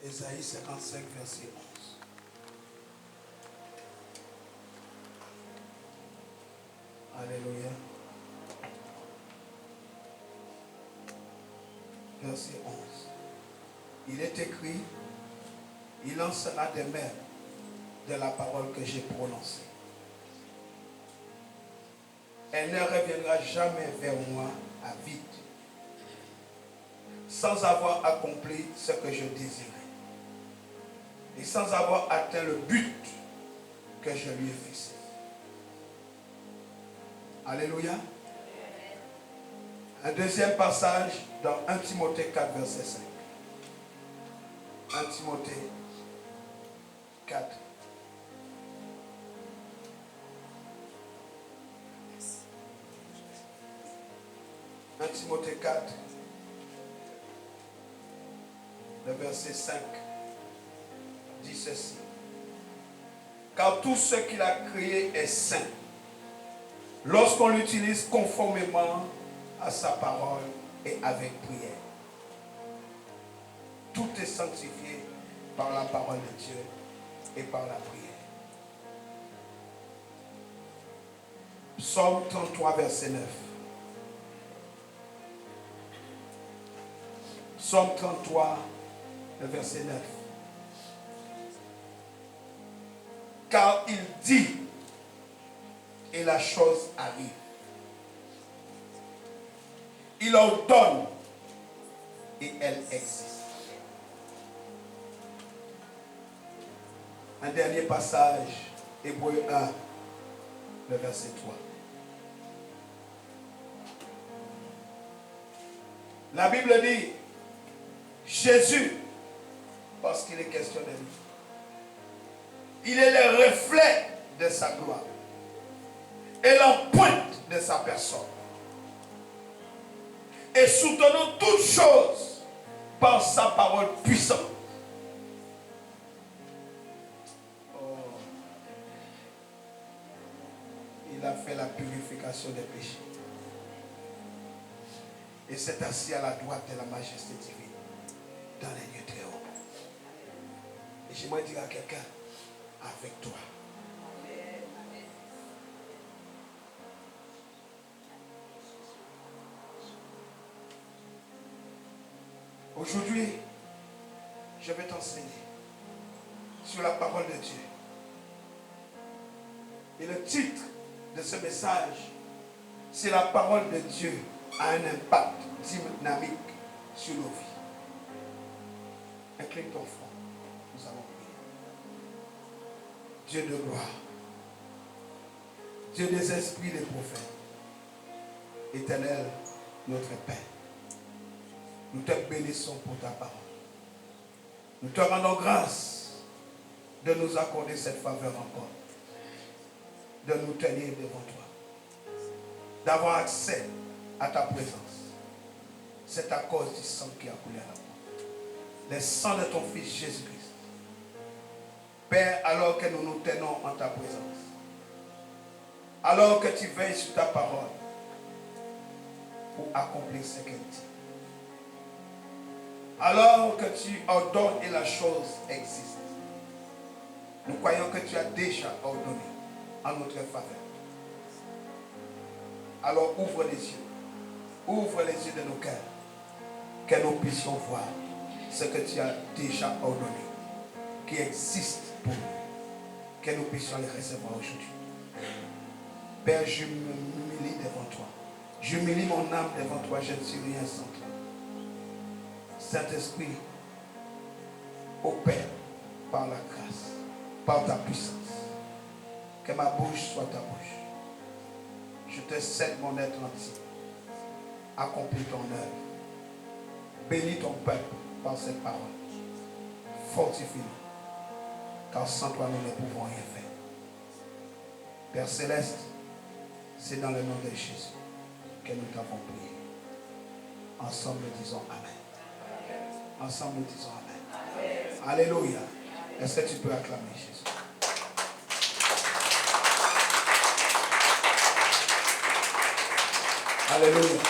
Ésaïe 55, verset 11. Alléluia. Verset 11. Il est écrit, il en sera de même de la parole que j'ai prononcée. Elle ne reviendra jamais vers moi à vide, sans avoir accompli ce que je désirais et sans avoir atteint le but que je lui ai fixé. Alléluia. Un deuxième passage dans 1 Timothée 4, verset 5. 1 Timothée 4. Timothée 4, le verset 5, dit ceci. Car tout ce qu'il a créé est saint, lorsqu'on l'utilise conformément à sa parole et avec prière. Tout est sanctifié par la parole de Dieu et par la prière. Psaume 33, verset 9. Psaume 33, le verset 9. Car il dit, et la chose arrive. Il ordonne, et elle existe. Un dernier passage, Hébreux 1, le verset 3. La Bible dit, Jésus, parce qu'il est question de lui, il est le reflet de sa gloire et l'empreinte de sa personne. Et soutenons toutes choses par sa parole puissante. Oh. Il a fait la purification des péchés. Et s'est assis à la droite de la majesté divine dans les lieux très hauts. Et j'aimerais dire à quelqu'un, avec toi. Aujourd'hui, je vais t'enseigner sur la parole de Dieu. Et le titre de ce message, c'est la parole de Dieu a un impact dynamique sur nos vies. Incline ton front. Nous allons prier. Dieu de gloire. Dieu des esprits des prophètes. Éternel, notre Père. Nous te bénissons pour ta parole. Nous te rendons grâce de nous accorder cette faveur encore. De nous tenir devant toi. D'avoir accès à ta présence. C'est à cause du sang qui a coulé à la croix. Le sang de ton Fils Jésus-Christ. Père, alors que nous nous tenons en ta présence, alors que tu veilles sur ta parole pour accomplir ce qu'elle dit, alors que tu ordonnes et la chose existe, nous croyons que tu as déjà ordonné en notre faveur. Alors ouvre les yeux. Ouvre les yeux de nos cœurs. Que nous puissions voir ce que tu as déjà ordonné. Qui existe pour nous. Que nous puissions les recevoir aujourd'hui. Père, je m'humilie devant toi. J'humilie mon âme devant toi. Je ne suis rien sans toi. Saint-Esprit, opère par la grâce, par ta puissance. Que ma bouche soit ta bouche. Je te cède mon être entier. Accomplis ton œuvre. Bénis ton peuple par cette parole. Fortifie-nous. Car sans toi, nous ne pouvons rien faire. Père Céleste, c'est dans le nom de Jésus que nous t'avons prié. Ensemble, nous disons Amen. Ensemble, nous disons Amen. Alléluia. Est-ce que tu peux acclamer Jésus? Alléluia.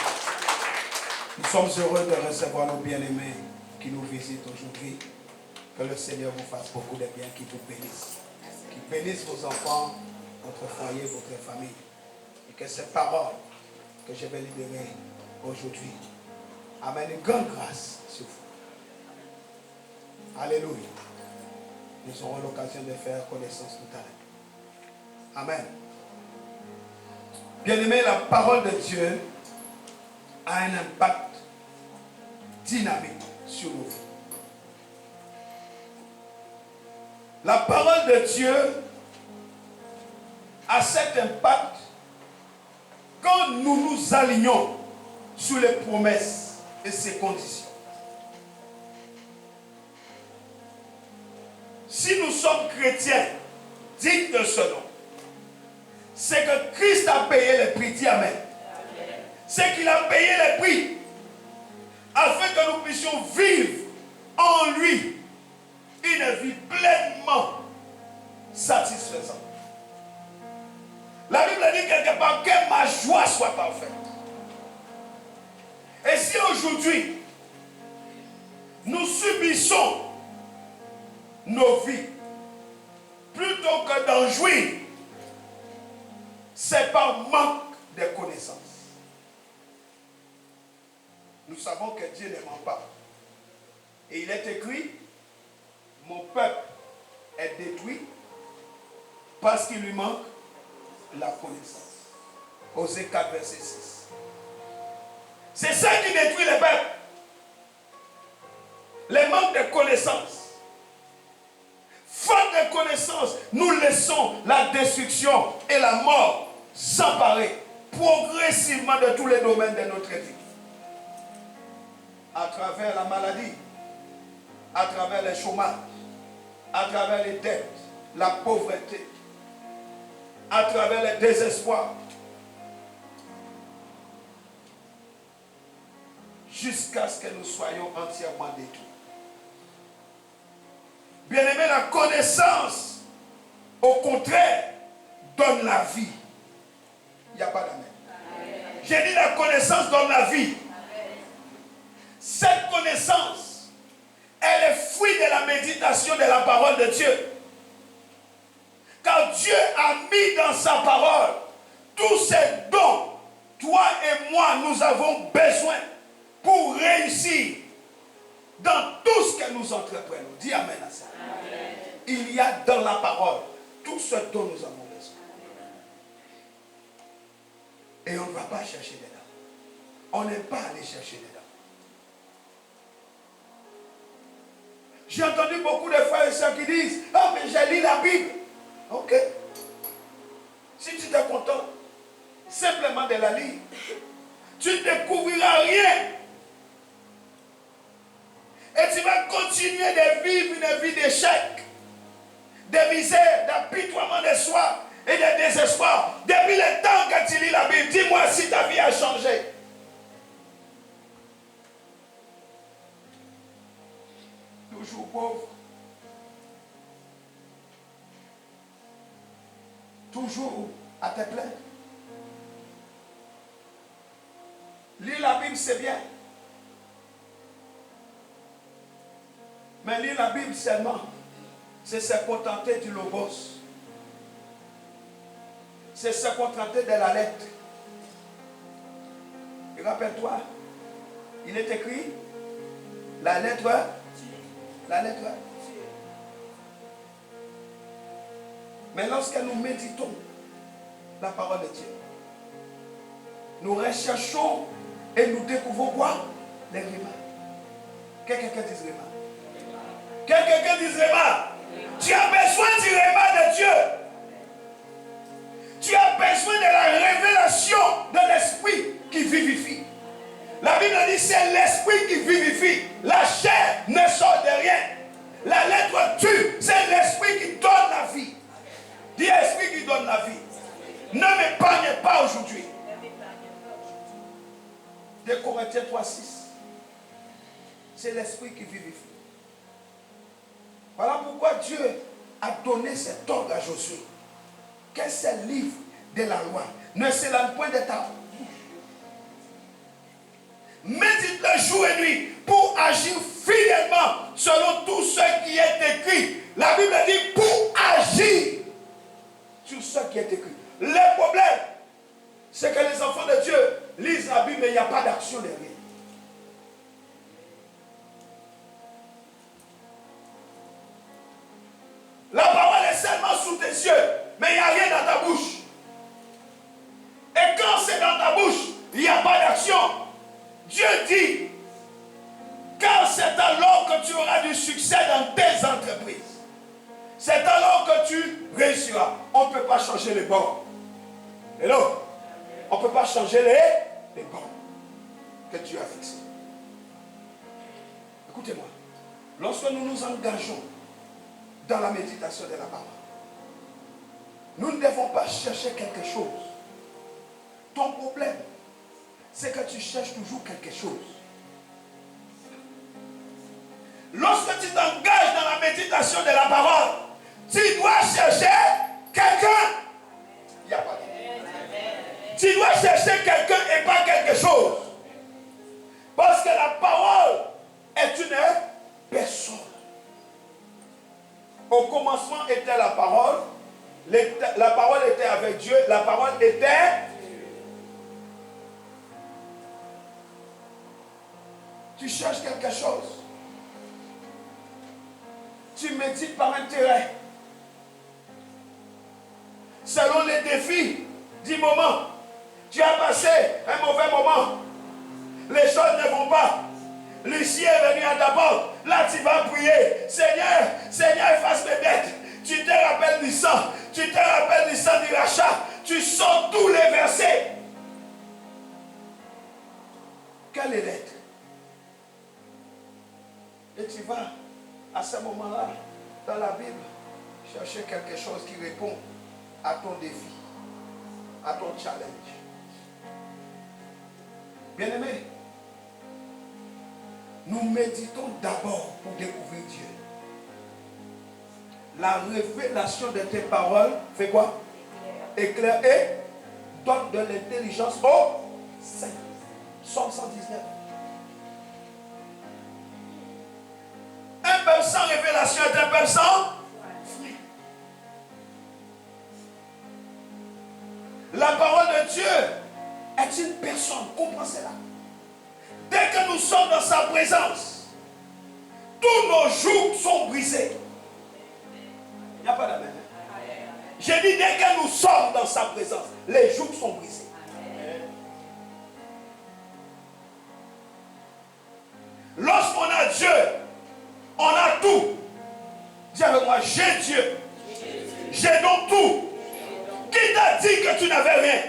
Nous sommes heureux de recevoir nos bien-aimés qui nous visitent aujourd'hui. Que le Seigneur vous fasse beaucoup de bien, qu'il vous bénisse. Qu'il bénisse vos enfants, votre foyer, votre famille. Et que ces paroles que je vais libérer aujourd'hui amènent une grande grâce sur vous. Alléluia. Nous aurons l'occasion de faire connaissance tout à l'heure. Amen. Bien-aimé, la parole de Dieu a un impact dynamique sur nos vies. La parole de Dieu a cet impact quand nous nous alignons sur les promesses et ses conditions. Si nous sommes chrétiens dignes de ce nom, c'est que Christ a payé le prix. Dis Amen. C'est qu'il a payé le prix afin que nous puissions vivre en lui une vie pleinement satisfaisante. La Bible dit quelque part que ma joie soit parfaite. Et si aujourd'hui nous subissons nos vies plutôt que d'en jouir, c'est par manque de connaissances. Nous savons que Dieu ne ment pas. Et il est écrit, mon peuple est détruit parce qu'il lui manque la connaissance. Osée 4, verset 6. C'est ça qui détruit le peuple. Le manque de connaissance. Faute de connaissance, nous laissons la destruction et la mort s'emparer progressivement de tous les domaines de notre vie. À travers la maladie, à travers le chômage, à travers les dettes, la pauvreté, à travers le désespoir, jusqu'à ce que nous soyons entièrement détruits. Bien-aimé, la connaissance, au contraire, donne la vie. Il n'y a pas d'amen. J'ai dit la connaissance donne la vie. Cette connaissance est le fruit de la méditation de la parole de Dieu. Car Dieu a mis dans sa parole tous ces dons, toi et moi, nous avons besoin pour réussir dans tout ce que nous entreprenons. Dis Amen à ça. Amen. Il y a dans la parole tout ce dont nous avons besoin. Et on ne va pas chercher dedans. On n'aime pas aller chercher dedans. J'ai entendu beaucoup de frères et sœurs qui disent, ah mais j'ai lu la Bible. Ok. Si tu es content simplement de la lire, tu ne découvriras rien. Et tu vas continuer de vivre une vie d'échec, de misère, d'apitoiement de soi et de désespoir. Depuis le temps que tu lis la Bible, dis-moi si ta vie a changé. Toujours pauvre. Toujours à te plaindre. Lire la Bible, c'est bien. Mais lire la Bible seulement, c'est se contenter du logos. C'est se contenter de la lettre. Et rappelle-toi, il est écrit, la lettre. Mais lorsque nous méditons la parole de Dieu, nous recherchons et nous découvrons quoi? Les rimas. Que quelqu'un dise rimas. Que quelqu'un dise rimas. Tu as besoin du rima de Dieu. Tu as besoin de la révélation de l'esprit qui vivifie. La Bible dit c'est l'esprit qui vivifie. La chair ne sort de rien. La lettre tue. C'est l'esprit qui donne la vie. Dis esprit qui donne la vie. Ne m'épargne pas aujourd'hui. 2 Corinthiens 3, 6. C'est l'esprit qui vivifie. Voilà pourquoi Dieu a donné cet ordre à Josué. Que ce livre de la loi ne s'éloigne point de ta bouche. Médite-le jour et nuit pour agir fidèlement selon tout ce qui est écrit. La Bible dit pour agir sur ce qui est écrit. Le problème, c'est que les enfants de Dieu lisent la Bible, mais il n'y a pas d'action derrière. La parole est seulement sous tes yeux, mais il n'y a rien dans ta bouche. Et quand c'est dans ta bouche, il n'y a pas d'action. Dieu dit, car c'est alors que tu auras du succès dans tes entreprises. C'est alors que tu réussiras. On ne peut pas changer les bords. Hello? On ne peut pas changer les bords que Dieu a fixés. Écoutez-moi. Lorsque nous nous engageons dans la méditation de la parole, nous ne devons pas chercher quelque chose. Ton problème, c'est que tu cherches toujours quelque chose. Lorsque tu t'engages dans la méditation de la parole, tu dois chercher quelqu'un. Il n'y a pas de... Tu dois chercher quelqu'un et pas quelque chose. Parce que la parole est une personne. Au commencement était la parole. La parole était avec Dieu. La parole était... Tu cherches quelque chose. Tu médites par intérêt. Selon les défis du moment. Tu as passé un mauvais moment. Les choses ne vont pas. Lucie est venu à ta porte. Là, tu vas prier. Seigneur, Seigneur, efface mes dettes. Tu te rappelles du sang. Tu te rappelles du sang du rachat. Tu sors tous les versets. Quelle est l'être? Et tu vas, à ce moment-là, dans la Bible, chercher quelque chose qui répond à ton défi, à ton challenge. Bien-aimés, nous méditons d'abord pour découvrir Dieu. La révélation de tes paroles fait quoi? Éclaire et donne de l'intelligence au saint. Psaume 119. Un peuple sans révélation est un peuple sans foi. La parole de Dieu est une personne. Comprends cela. Dès que nous sommes dans sa présence, tous nos jours sont brisés. Il n'y a pas d'amen. J'ai dit dès que nous sommes dans sa présence, les jours sont brisés. Lorsqu'on a Dieu, on a tout. Dis avec moi, j'ai Dieu. J'ai donc tout. Qui t'a dit que tu n'avais rien?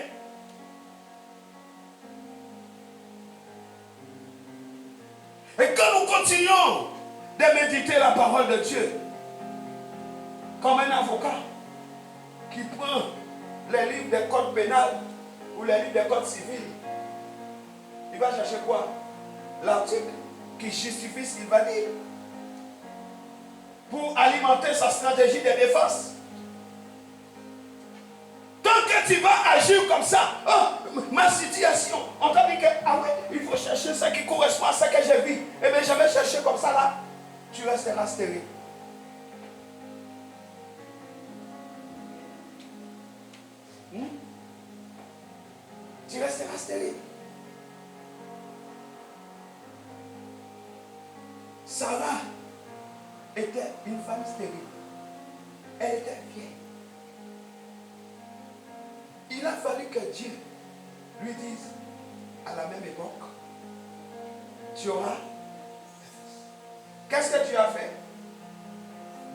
Et quand nous continuons de méditer la parole de Dieu, comme un avocat qui prend les livres des codes pénals ou les livres des codes civils, il va chercher quoi? L'article qui justifie ce qu'il va dire pour alimenter sa stratégie de défense. Tant que tu vas agir comme ça, oh, ma situation, on t'a dit que ah ouais, il faut chercher ce qui correspond à ce que j'ai vu. Eh bien, je vais chercher comme ça là, tu resteras stérile. Tu resteras stérile. Sarah était une femme stérile. Elle était vieille. Il a fallu que Dieu lui dise à la même époque, tu auras. Qu'est-ce que tu as fait?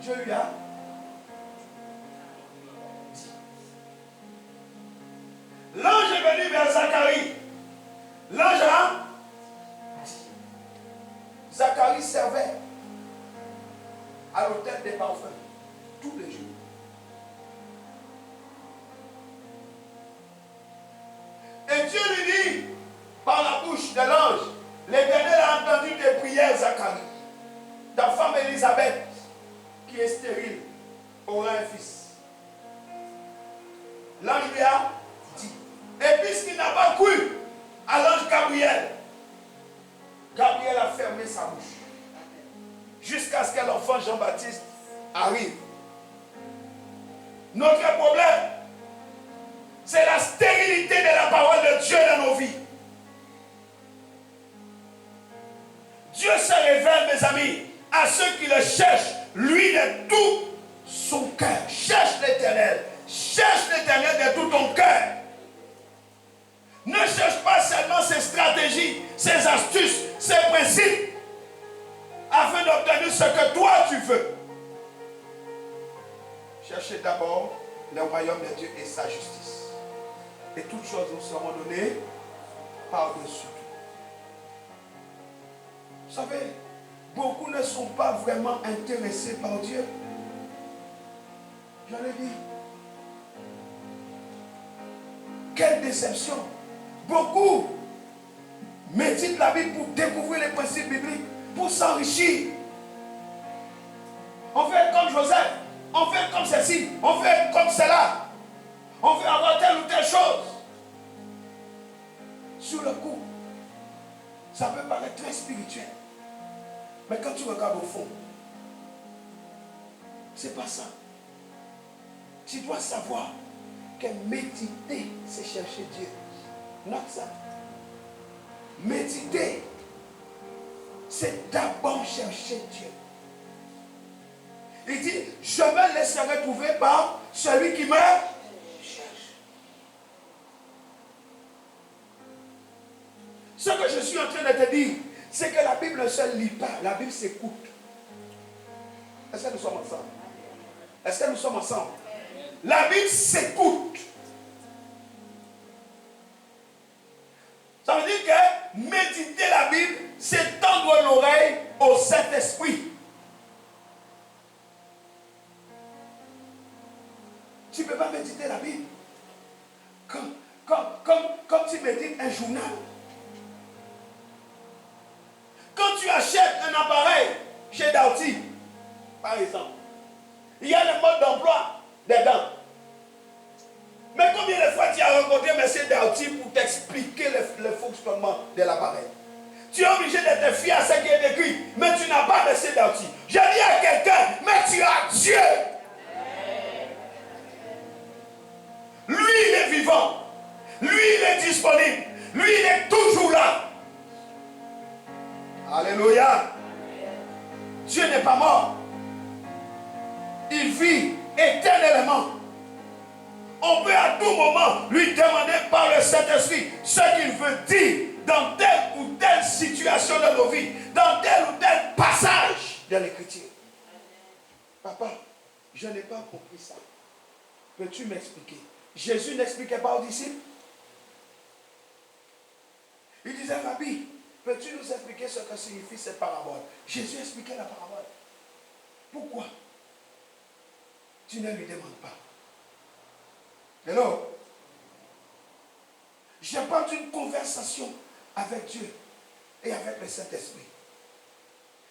Dieu lui a dit. L'ange est venu vers Zacharie. L'ange a dit. Zacharie servait à l'autel des parfums tous les jours. Et Dieu lui dit, par la bouche de l'ange, l'Éternel a entendu tes prières, Zacharie. Ta femme Élisabeth, qui est stérile, aura un fils. L'ange lui a dit. Et puisqu'il n'a pas cru à l'ange Gabriel, Gabriel a fermé sa bouche. jusqu'à ce que l'enfant Jean-Baptiste arrive. Notre problème, c'est la stérilité de la parole de Dieu dans nos vies. Dieu se révèle, mes amis, à ceux qui le cherchent, lui de tout son cœur. Cherche l'Éternel. Cherche l'Éternel de tout ton cœur. Ne cherche pas seulement ses stratégies, ses astuces, ses principes, afin d'obtenir ce que toi tu veux. Cherchez d'abord le royaume de Dieu et sa justice. Et toutes choses nous seront données par-dessus tout. Vous savez, beaucoup ne sont pas vraiment intéressés par Dieu. Je l'ai dit. Quelle déception. Beaucoup méditent la Bible pour découvrir les principes bibliques, pour s'enrichir. On fait comme Joseph, on fait comme ceci, on fait comme cela. On veut avoir telle ou telle chose. Sur le coup, ça peut paraître très spirituel. Mais quand tu regardes au fond, c'est pas ça. Tu dois savoir que méditer, c'est chercher Dieu. Note ça. Méditer, c'est d'abord chercher Dieu. Il dit, je me laisserai trouver par celui qui me cherche. Ce que je suis en train de te dire, c'est que la Bible ne se lit pas, la Bible s'écoute. Est-ce que nous sommes ensemble? Est-ce que nous sommes ensemble? La Bible s'écoute. Ça veut dire que méditer la Bible, c'est tendre l'oreille au Saint-Esprit. Tu ne peux pas méditer la Bible comme tu médites un journal. Quand tu achètes un appareil chez Darty, par exemple, il y a le mode d'emploi dedans. Mais combien de fois tu as rencontré M. Darty pour t'expliquer le fonctionnement de l'appareil? Tu es obligé de te fier à ce qui est écrit, mais tu n'as pas M. Darty. Je dis à quelqu'un, mais tu as Dieu. Lui, il est vivant. Lui, il est disponible. Lui, il est toujours là. Alléluia. Dieu n'est pas mort. Il vit éternellement. On peut à tout moment lui demander par le Saint-Esprit ce qu'il veut dire dans telle ou telle situation de nos vies, dans tel ou tel passage de l'Écriture. Papa, je n'ai pas compris ça. Peux-tu m'expliquer? Jésus n'expliquait pas aux disciples. Il disait, Rabbi, peux-tu nous expliquer ce que signifie cette parabole? Jésus expliquait la parabole. Pourquoi tu ne lui demandes pas? Hello? Je parle d'une conversation avec Dieu et avec le Saint-Esprit.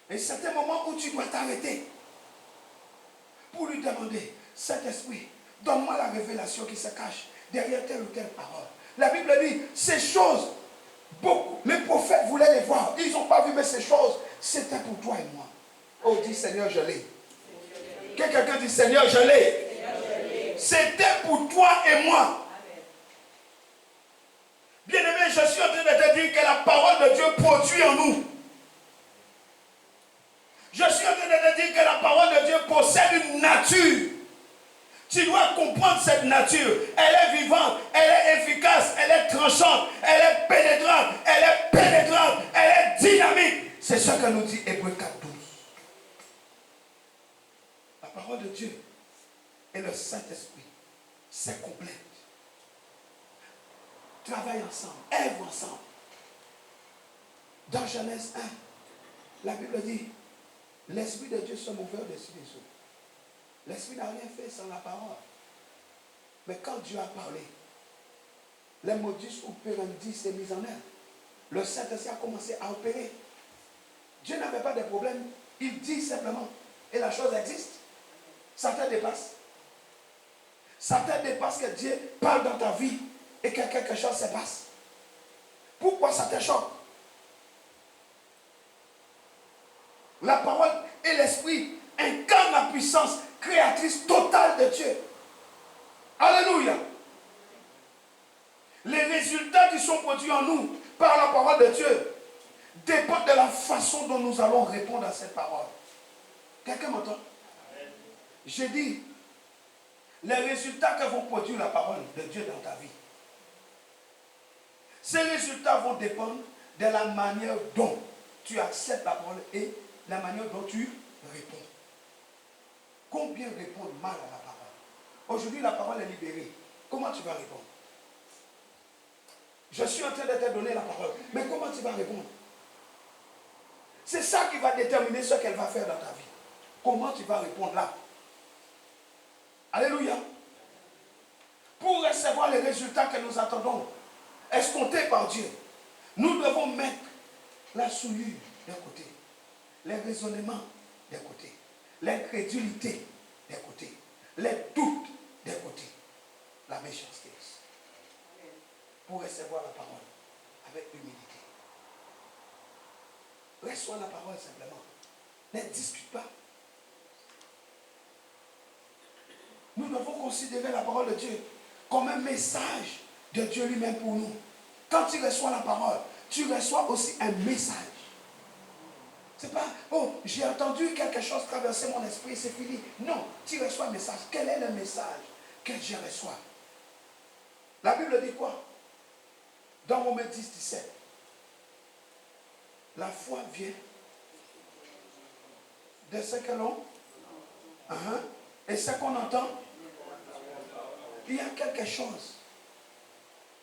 Et c'est un moment où tu dois t'arrêter pour lui demander, Saint-Esprit, donne-moi la révélation qui se cache derrière telle ou telle parole. La Bible dit, ces choses, beaucoup, les prophètes voulaient les voir. Ils n'ont pas vu, mais ces choses, c'était pour toi et moi. Oh, dis Seigneur, je l'ai. Que quelqu'un dit, Seigneur, je l'ai. C'était pour toi et moi. Bien-aimé, je suis en train de te dire que la parole de Dieu produit en nous. Je suis en train de te dire que la parole de Dieu possède une nature. Tu dois comprendre cette nature. Elle est vivante, elle est efficace, elle est tranchante, elle est pénétrante, elle est dynamique. C'est ce que nous dit Hébreux 4:12. La parole de Dieu et le Saint-Esprit, c'est complète. Travaillent ensemble, œuvrent ensemble. Dans Genèse 1, la Bible dit, l'Esprit de Dieu se mouvait au-dessus des eaux. L'Esprit n'a rien fait sans la parole. Mais quand Dieu a parlé, le modus operandi s'est mis en œuvre. Le Saint-Esprit a commencé à opérer. Dieu n'avait pas de problème. Il dit simplement. Et la chose existe. Ça te dépasse. Ça te dépasse que Dieu parle dans ta vie et que quelque chose se passe. Pourquoi ça te choque? La parole et l'esprit incarnent la puissance créatrice totale de Dieu. Alléluia. Les résultats qui sont produits en nous par la parole de Dieu dépendent de la façon dont nous allons répondre à cette parole. Quelqu'un m'entend? J'ai dit, les résultats que vont produire la parole de Dieu dans ta vie, ces résultats vont dépendre de la manière dont tu acceptes la parole et la manière dont tu réponds. Combien répondent mal à la parole? Aujourd'hui, la parole est libérée. Comment tu vas répondre? Je suis en train de te donner la parole. Mais comment tu vas répondre? C'est ça qui va déterminer ce qu'elle va faire dans ta vie. Comment tu vas répondre là? Alléluia. Pour recevoir les résultats que nous attendons, escomptés par Dieu, nous devons mettre la souillure d'un côté, les raisonnements d'un côté, l'incrédulité d'un côté, les doutes d'un côté, la méchanceté aussi. Pour recevoir la parole avec humilité. Reçois la parole simplement. Ne discute pas. Nous devons considérer la parole de Dieu comme un message de Dieu lui-même pour nous. Quand tu reçois la parole, tu reçois aussi un message. C'est pas, oh, j'ai entendu quelque chose traverser mon esprit, c'est fini. Non, tu reçois un message. Quel est le message que je reçois? La Bible dit quoi? Dans Romains 10, 17. La foi vient de ce que l'on et ce qu'on entend. Il y a quelque chose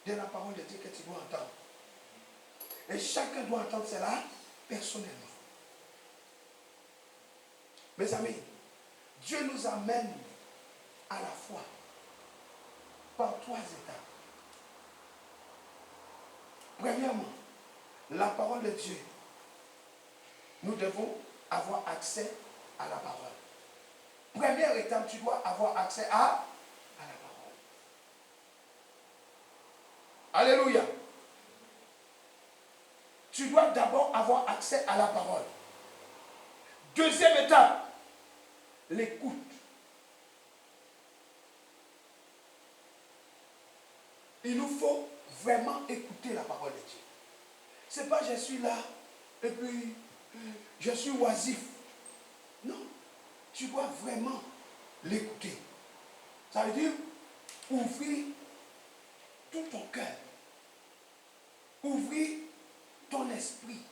de la parole de Dieu que tu dois entendre. Et chacun doit entendre cela personnellement. Mes amis, Dieu nous amène à la foi par 3 étapes. Premièrement, la parole de Dieu. Nous devons avoir accès à la parole. Première étape, tu dois avoir accès à la parole. Alléluia. Tu dois d'abord avoir accès à la parole. Deuxième étape, l'écoute. Il nous faut vraiment écouter la parole de Dieu. C'est pas je suis là et puis je suis oisif. Non, tu dois vraiment l'écouter. Ça veut dire ouvrir tout ton cœur. Ouvrir ton esprit.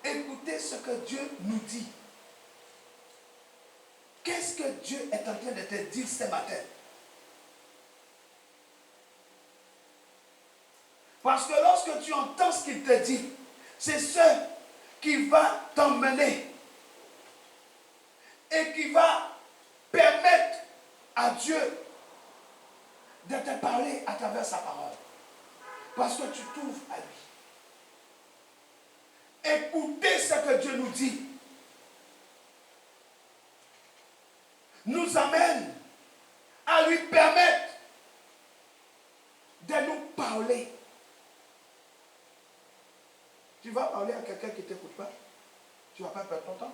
Écoutez ce que Dieu nous dit. Qu'est-ce que Dieu est en train de te dire ce matin? Parce que lorsque tu entends ce qu'il te dit, c'est ce qui va t'emmener et qui va permettre à Dieu de te parler à travers sa parole. Parce que tu t'ouvres à lui. Écoutez ce que Dieu nous dit. Nous amène à lui permettre de nous parler. Tu vas parler à quelqu'un qui ne t'écoute pas, tu ne vas pas perdre ton temps.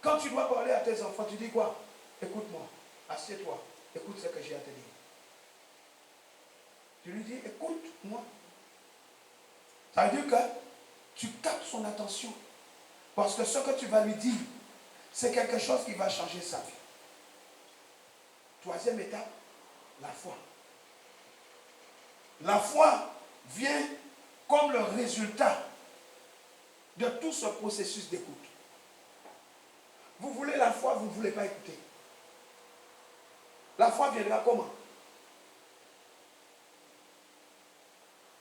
Quand tu dois parler à tes enfants, tu dis quoi? Écoute-moi, assieds-toi, écoute ce que j'ai à te dire. Tu lui dis, écoute-moi. Ça veut dire que tu captes son attention. Parce que ce que tu vas lui dire, c'est quelque chose qui va changer sa vie. Troisième étape, la foi. La foi vient comme le résultat de tout ce processus d'écoute. Vous voulez la foi, vous ne voulez pas écouter. La foi viendra comment?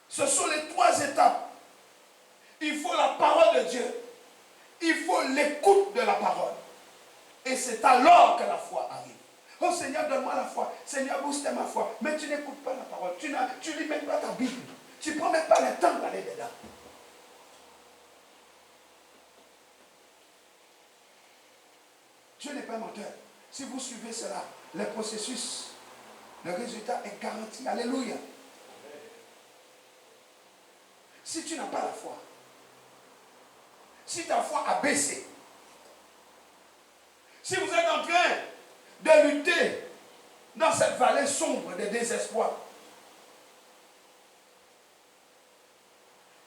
Ce sont les 3 étapes. Il faut la parole de Dieu. Il faut l'écoute de la parole. Et c'est alors que la foi arrive. Oh Seigneur, donne-moi la foi. Seigneur, booste ma foi. Mais tu n'écoutes pas la parole. Tu ne lis même pas ta Bible. Tu ne prends même pas le temps d'aller dedans. Dieu n'est pas menteur. Si vous suivez cela, le processus, le résultat est garanti. Alléluia. Si tu n'as pas la foi, si ta foi a baissé, si vous êtes en train de lutter dans cette vallée sombre de désespoir,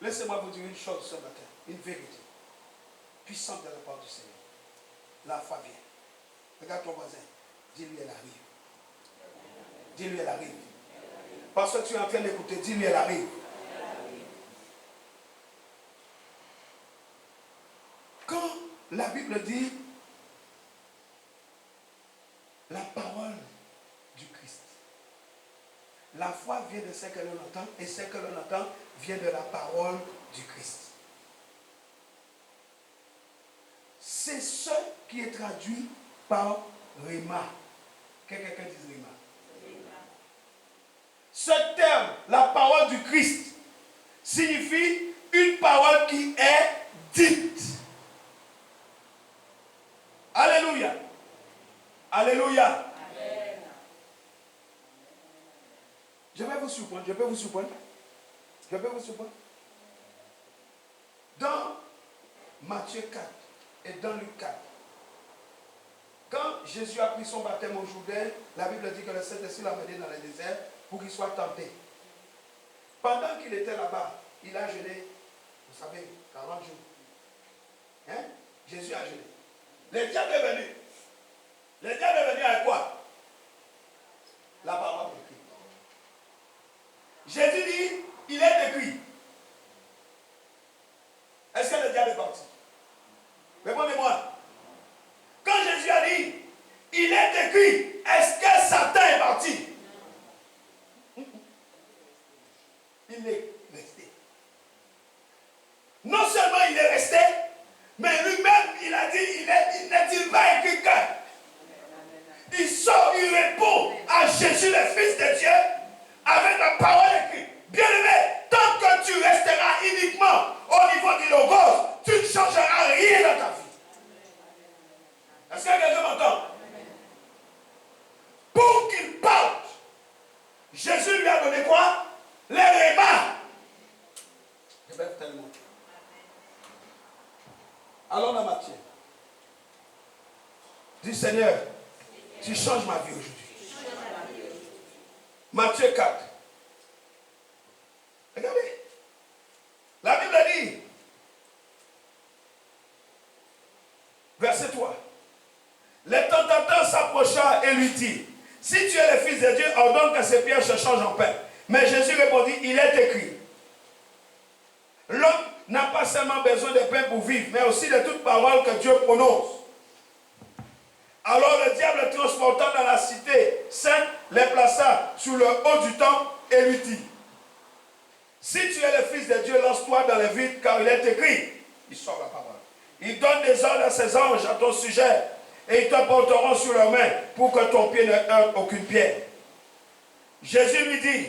laissez-moi vous dire une chose ce matin, une vérité puissante de la part du Seigneur. La foi vient. Regarde ton voisin, dis-lui elle arrive. Dis-lui elle arrive. Parce que tu es en train d'écouter, dis-lui elle arrive. Quand la Bible dit la parole du Christ, la foi vient de ce que l'on entend et ce que l'on entend vient de la parole du Christ. C'est ce qui est traduit par Rhéma. Que quelqu'un dise Rhéma. Ce terme, la parole du Christ, signifie une parole qui est dite. Alléluia. Alléluia. Amen. Je vais vous surprendre. Je peux vous surprendre. Je peux vous surprendre. Dans Matthieu 4 et dans Luc 4, quand Jésus a pris son baptême au Jourdain, la Bible dit que le Saint-Esprit l'a mené dans le désert pour qu'il soit tenté. Pendant qu'il était là-bas, il a jeûné, vous savez, 40 jours. Hein? Jésus a jeûné. Le diable est venu. Le diable est venu avec quoi? La parole de Christ. Jésus dit, il est écrit. Est-ce que le diable est parti? Répondez-moi. Quand Jésus a dit, il est écrit, est-ce que Satan est parti? Il est resté. Non seulement il est resté, mais lui-même, il a dit, il n'est-il pas écrit que? Il sort, il répond à Jésus, le Fils de Dieu, avec la parole écrite. Bien-aimé, tant que tu resteras uniquement au niveau du logos, tu ne changeras rien dans ta vie. Est-ce que quelqu'un m'entend? Pour qu'il parte, Jésus lui a donné quoi? Les Rhéma. Je vais tellement. Allons dans Matthieu. Dis Seigneur, tu changes ma vie aujourd'hui. Matthieu 4. Regardez. La Bible dit, verset 3. Le tentateur s'approcha et lui dit, si tu es le Fils de Dieu, ordonne que ces pierres se changent en pain. Mais Jésus répondit, il est écrit, l'homme n'a pas seulement besoin de pain pour vivre, mais aussi de toute parole que Dieu prononce. Alors le diable, transportant dans la cité sainte, les plaça sur le haut du temple et lui dit, si tu es le Fils de Dieu, lance-toi dans le vide, car il est écrit, il sort la parole. Il donne des ordres à ses anges à ton sujet, et ils te porteront sur leurs mains pour que ton pied ne heurte aucune pierre. Jésus lui dit,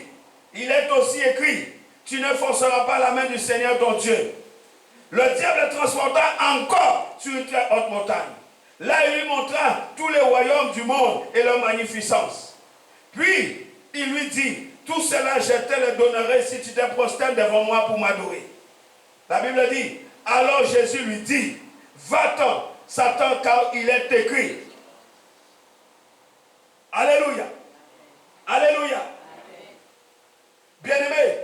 il est aussi écrit, tu ne forceras pas la main du Seigneur ton Dieu. Le diable le transporta encore sur une très haute montagne. Là, il lui montra tous les royaumes du monde et leur magnificence. Puis, il lui dit, tout cela, je te le donnerai si tu te prosternes devant moi pour m'adorer. La Bible dit, alors Jésus lui dit, va-t'en, Satan, car il est écrit. Alléluia. Alléluia. Bien-aimé,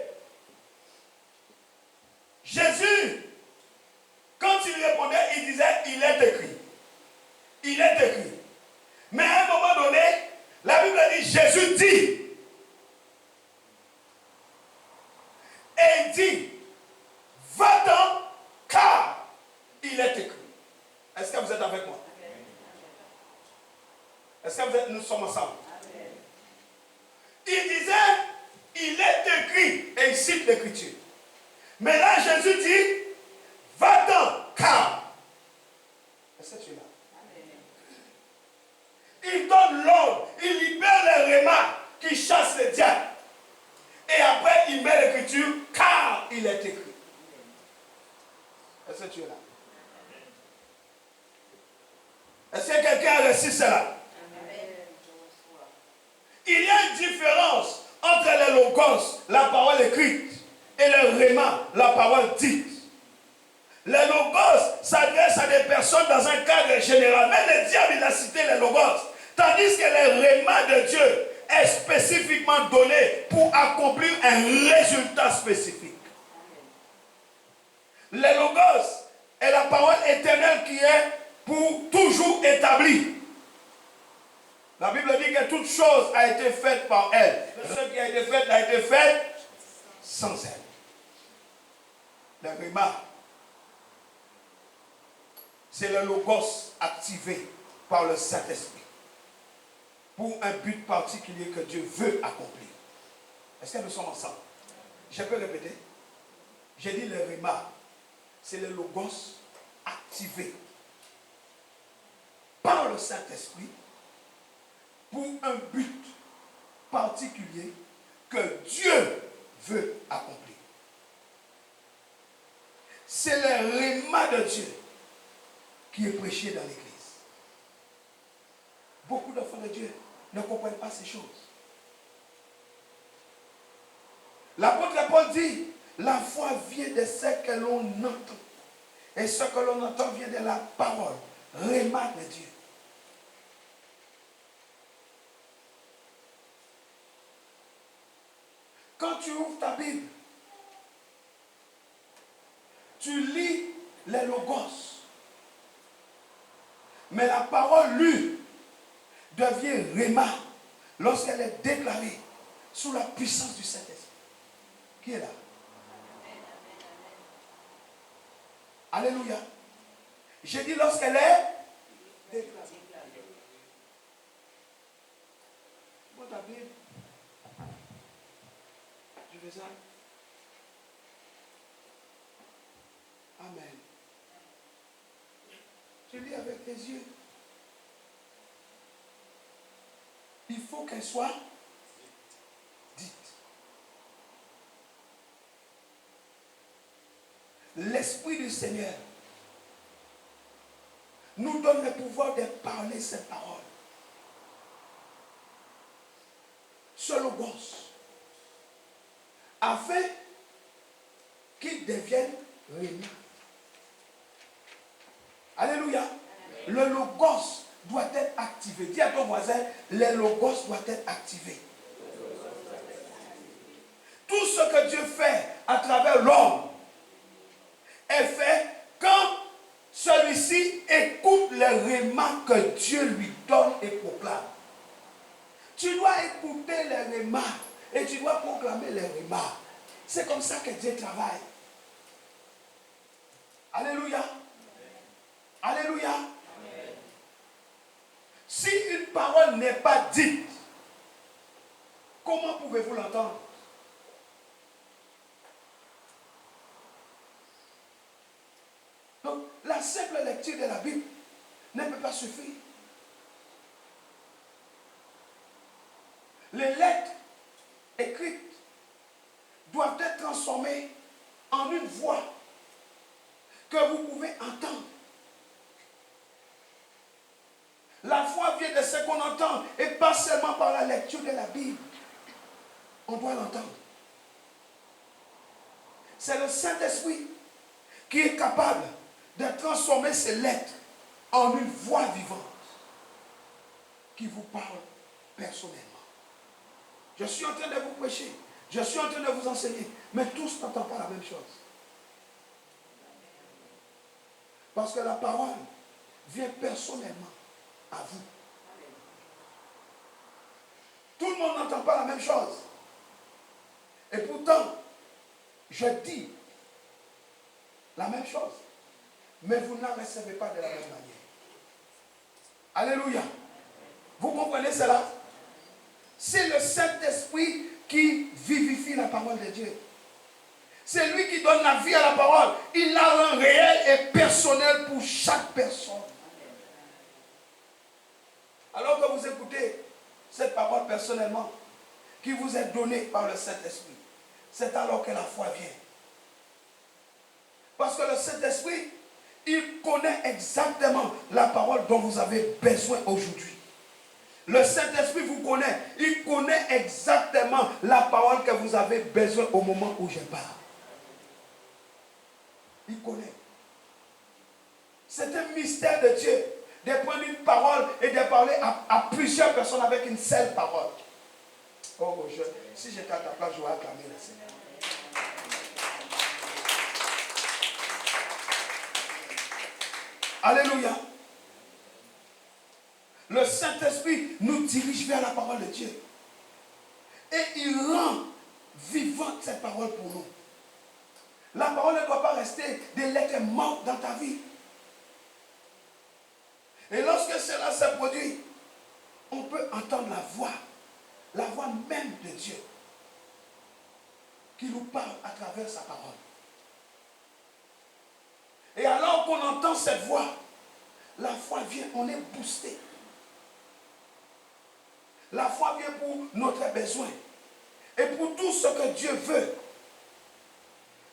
Jésus, quand il répondait, il disait, il est écrit. Il est écrit. Mais à un moment donné, la Bible dit, Jésus dit. Et il dit, va-t'en, car il est écrit. Est-ce que vous êtes avec moi? Est-ce que vous êtes, nous sommes ensemble? Il disait, il est écrit, et il cite l'écriture. Mais là, Jésus dit, va-t'en, car. Est-ce que tu es là? Il donne l'ordre, il libère les Rhéma qui chassent les diables. Et après, il met l'écriture, car il est écrit. Est-ce que tu es là? Est-ce que quelqu'un a reçu cela? Il y a une différence entre le logos, la parole écrite, et le Rhéma, la parole dite. Le logos, personnes dans un cadre général. Mais le diable, il a cité les logos. Tandis que le réma de Dieu est spécifiquement donné pour accomplir un résultat spécifique. Le logos est la parole éternelle qui est pour toujours établie. La Bible dit que toute chose a été faite par elle. Ce qui a été fait sans elle. Le réma, c'est le logos activé par le Saint-Esprit pour un but particulier que Dieu veut accomplir. Est-ce que nous sommes ensemble? Je peux répéter? J'ai dit le réma, c'est le logos activé par le Saint-Esprit pour un but particulier que Dieu veut accomplir. C'est le réma de Dieu qui est prêché dans l'église. Beaucoup d'enfants de Dieu ne comprennent pas ces choses. L'apôtre Paul dit, la foi vient de ce que l'on entend. Et ce que l'on entend vient de la parole, réma de Dieu. Quand tu ouvres ta Bible, tu lis les logos. Mais la parole lue devient réma lorsqu'elle est déclarée sous la puissance du Saint-Esprit. Qui est là? Alléluia. J'ai dit lorsqu'elle est déclarée. Bon, ta Bible. Je fais ça. Amen. Tu lis avec tes yeux. Il faut qu'elle soit dite. L'Esprit du Seigneur nous donne le pouvoir de parler ces paroles. Ce logos, afin qu'il devienne réma. Alléluia. Le logos doit être activé. Dis à ton voisin, le logos doit être activé. Tout ce que Dieu fait à travers l'homme est fait quand celui-ci écoute les rémas que Dieu lui donne et proclame. Tu dois écouter les rémas et tu dois proclamer les rémas. C'est comme ça que Dieu travaille. Alléluia. Alléluia. Amen. Si une parole n'est pas dite, comment pouvez-vous l'entendre? Donc, la simple lecture de la Bible ne peut pas suffire. Les lettres écrites doivent être transformées en une voix que vous pouvez entendre. La foi vient de ce qu'on entend et pas seulement par la lecture de la Bible. On doit l'entendre. C'est le Saint-Esprit qui est capable de transformer ces lettres en une voix vivante qui vous parle personnellement. Je suis en train de vous prêcher, je suis en train de vous enseigner, mais tous n'entendent pas la même chose. Parce que la parole vient personnellement à vous. Tout le monde n'entend pas la même chose. Et pourtant, je dis la même chose. Mais vous ne la recevez pas de la même manière. Alléluia. Vous comprenez cela? C'est le Saint-Esprit qui vivifie la parole de Dieu. C'est lui qui donne la vie à la parole. Il la rend réelle et personnelle pour chaque personne. Alors que vous écoutez cette parole personnellement, qui vous est donnée par le Saint-Esprit, c'est alors que la foi vient. Parce que le Saint-Esprit, il connaît exactement la parole dont vous avez besoin aujourd'hui. Le Saint-Esprit vous connaît. Il connaît exactement la parole que vous avez besoin au moment où je parle. Il connaît. C'est un mystère de Dieu de prendre une parole et de parler à plusieurs personnes avec une seule parole. Oh, si j'étais à ta place, j'aurais acclamé le Seigneur. Alléluia. Le Saint-Esprit nous dirige vers la parole de Dieu. Et il rend vivante cette parole pour nous. La parole ne doit pas rester des lettres mortes dans ta vie. Et lorsque cela se produit, on peut entendre la voix même de Dieu, qui nous parle à travers sa parole. Et alors qu'on entend cette voix, la foi vient, on est boosté. La foi vient pour notre besoin. Et pour tout ce que Dieu veut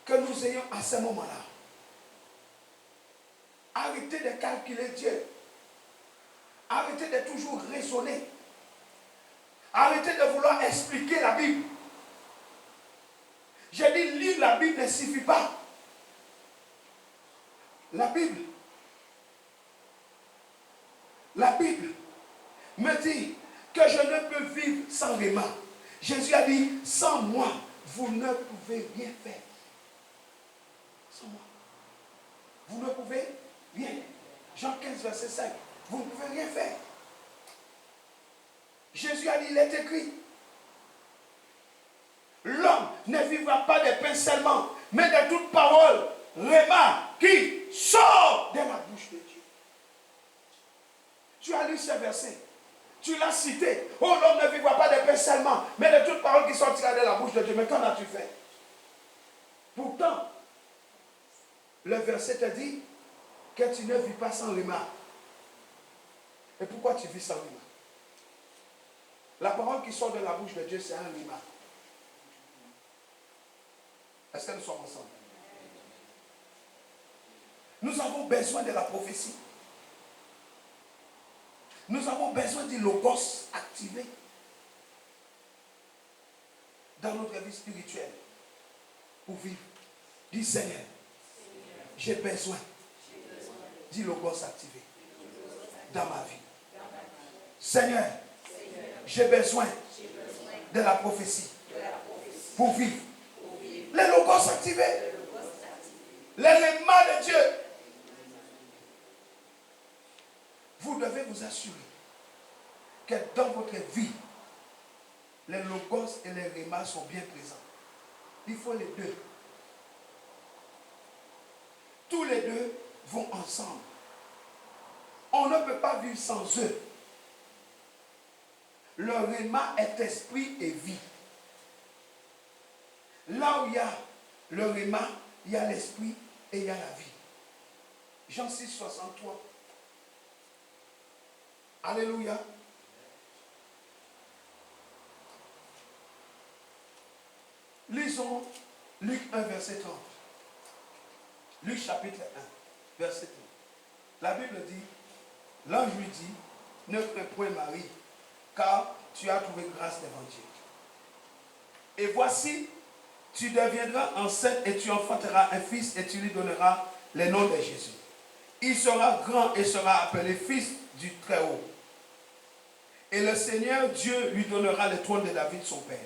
que nous ayons à ce moment-là. Arrêtez de calculer Dieu. Arrêtez de toujours raisonner. Arrêtez de vouloir expliquer la Bible. J'ai dit, lire la Bible ne suffit pas. La Bible me dit que je ne peux vivre sans Réma. Jésus a dit, sans moi, vous ne pouvez rien faire. Sans moi. Vous ne pouvez rien. Jean 15, verset 5. Vous ne pouvez rien faire. Jésus a dit, il est écrit, l'homme ne vivra pas de pain seulement, mais de toute parole, Réma, qui sort de la bouche de Dieu. Tu as lu ce verset. Tu l'as cité. Oh, l'homme ne vivra pas de pain seulement, mais de toute parole qui sortira de la bouche de Dieu. Mais qu'en as-tu fait? Pourtant, le verset te dit que tu ne vis pas sans Réma. Et pourquoi tu vis sans Réma? La parole qui sort de la bouche de Dieu, c'est un Réma. Est-ce que nous sommes ensemble? Nous avons besoin de la prophétie. Nous avons besoin du logos activé dans notre vie spirituelle pour vivre. Dis Seigneur, j'ai besoin du logos activé dans ma vie. Seigneur, j'ai besoin de la prophétie pour vivre. Les logos activés. Les rémas de Dieu. Vous devez vous assurer que dans votre vie, les logos et les rémas sont bien présents. Il faut les deux. Tous les deux vont ensemble. On ne peut pas vivre sans eux. Le réma est esprit et vie. Là où il y a le réma, il y a l'esprit et il y a la vie. Jean 6, 63. Alléluia. Lisons Luc 1, verset 30. Luc chapitre 1, verset 30. La Bible dit, l'ange lui dit, ne crains point Marie, car tu as trouvé grâce devant Dieu. Et voici, tu deviendras enceinte et tu enfanteras un fils et tu lui donneras le nom de Jésus. Il sera grand et sera appelé fils du Très-Haut. Et le Seigneur Dieu lui donnera le trône de David son père.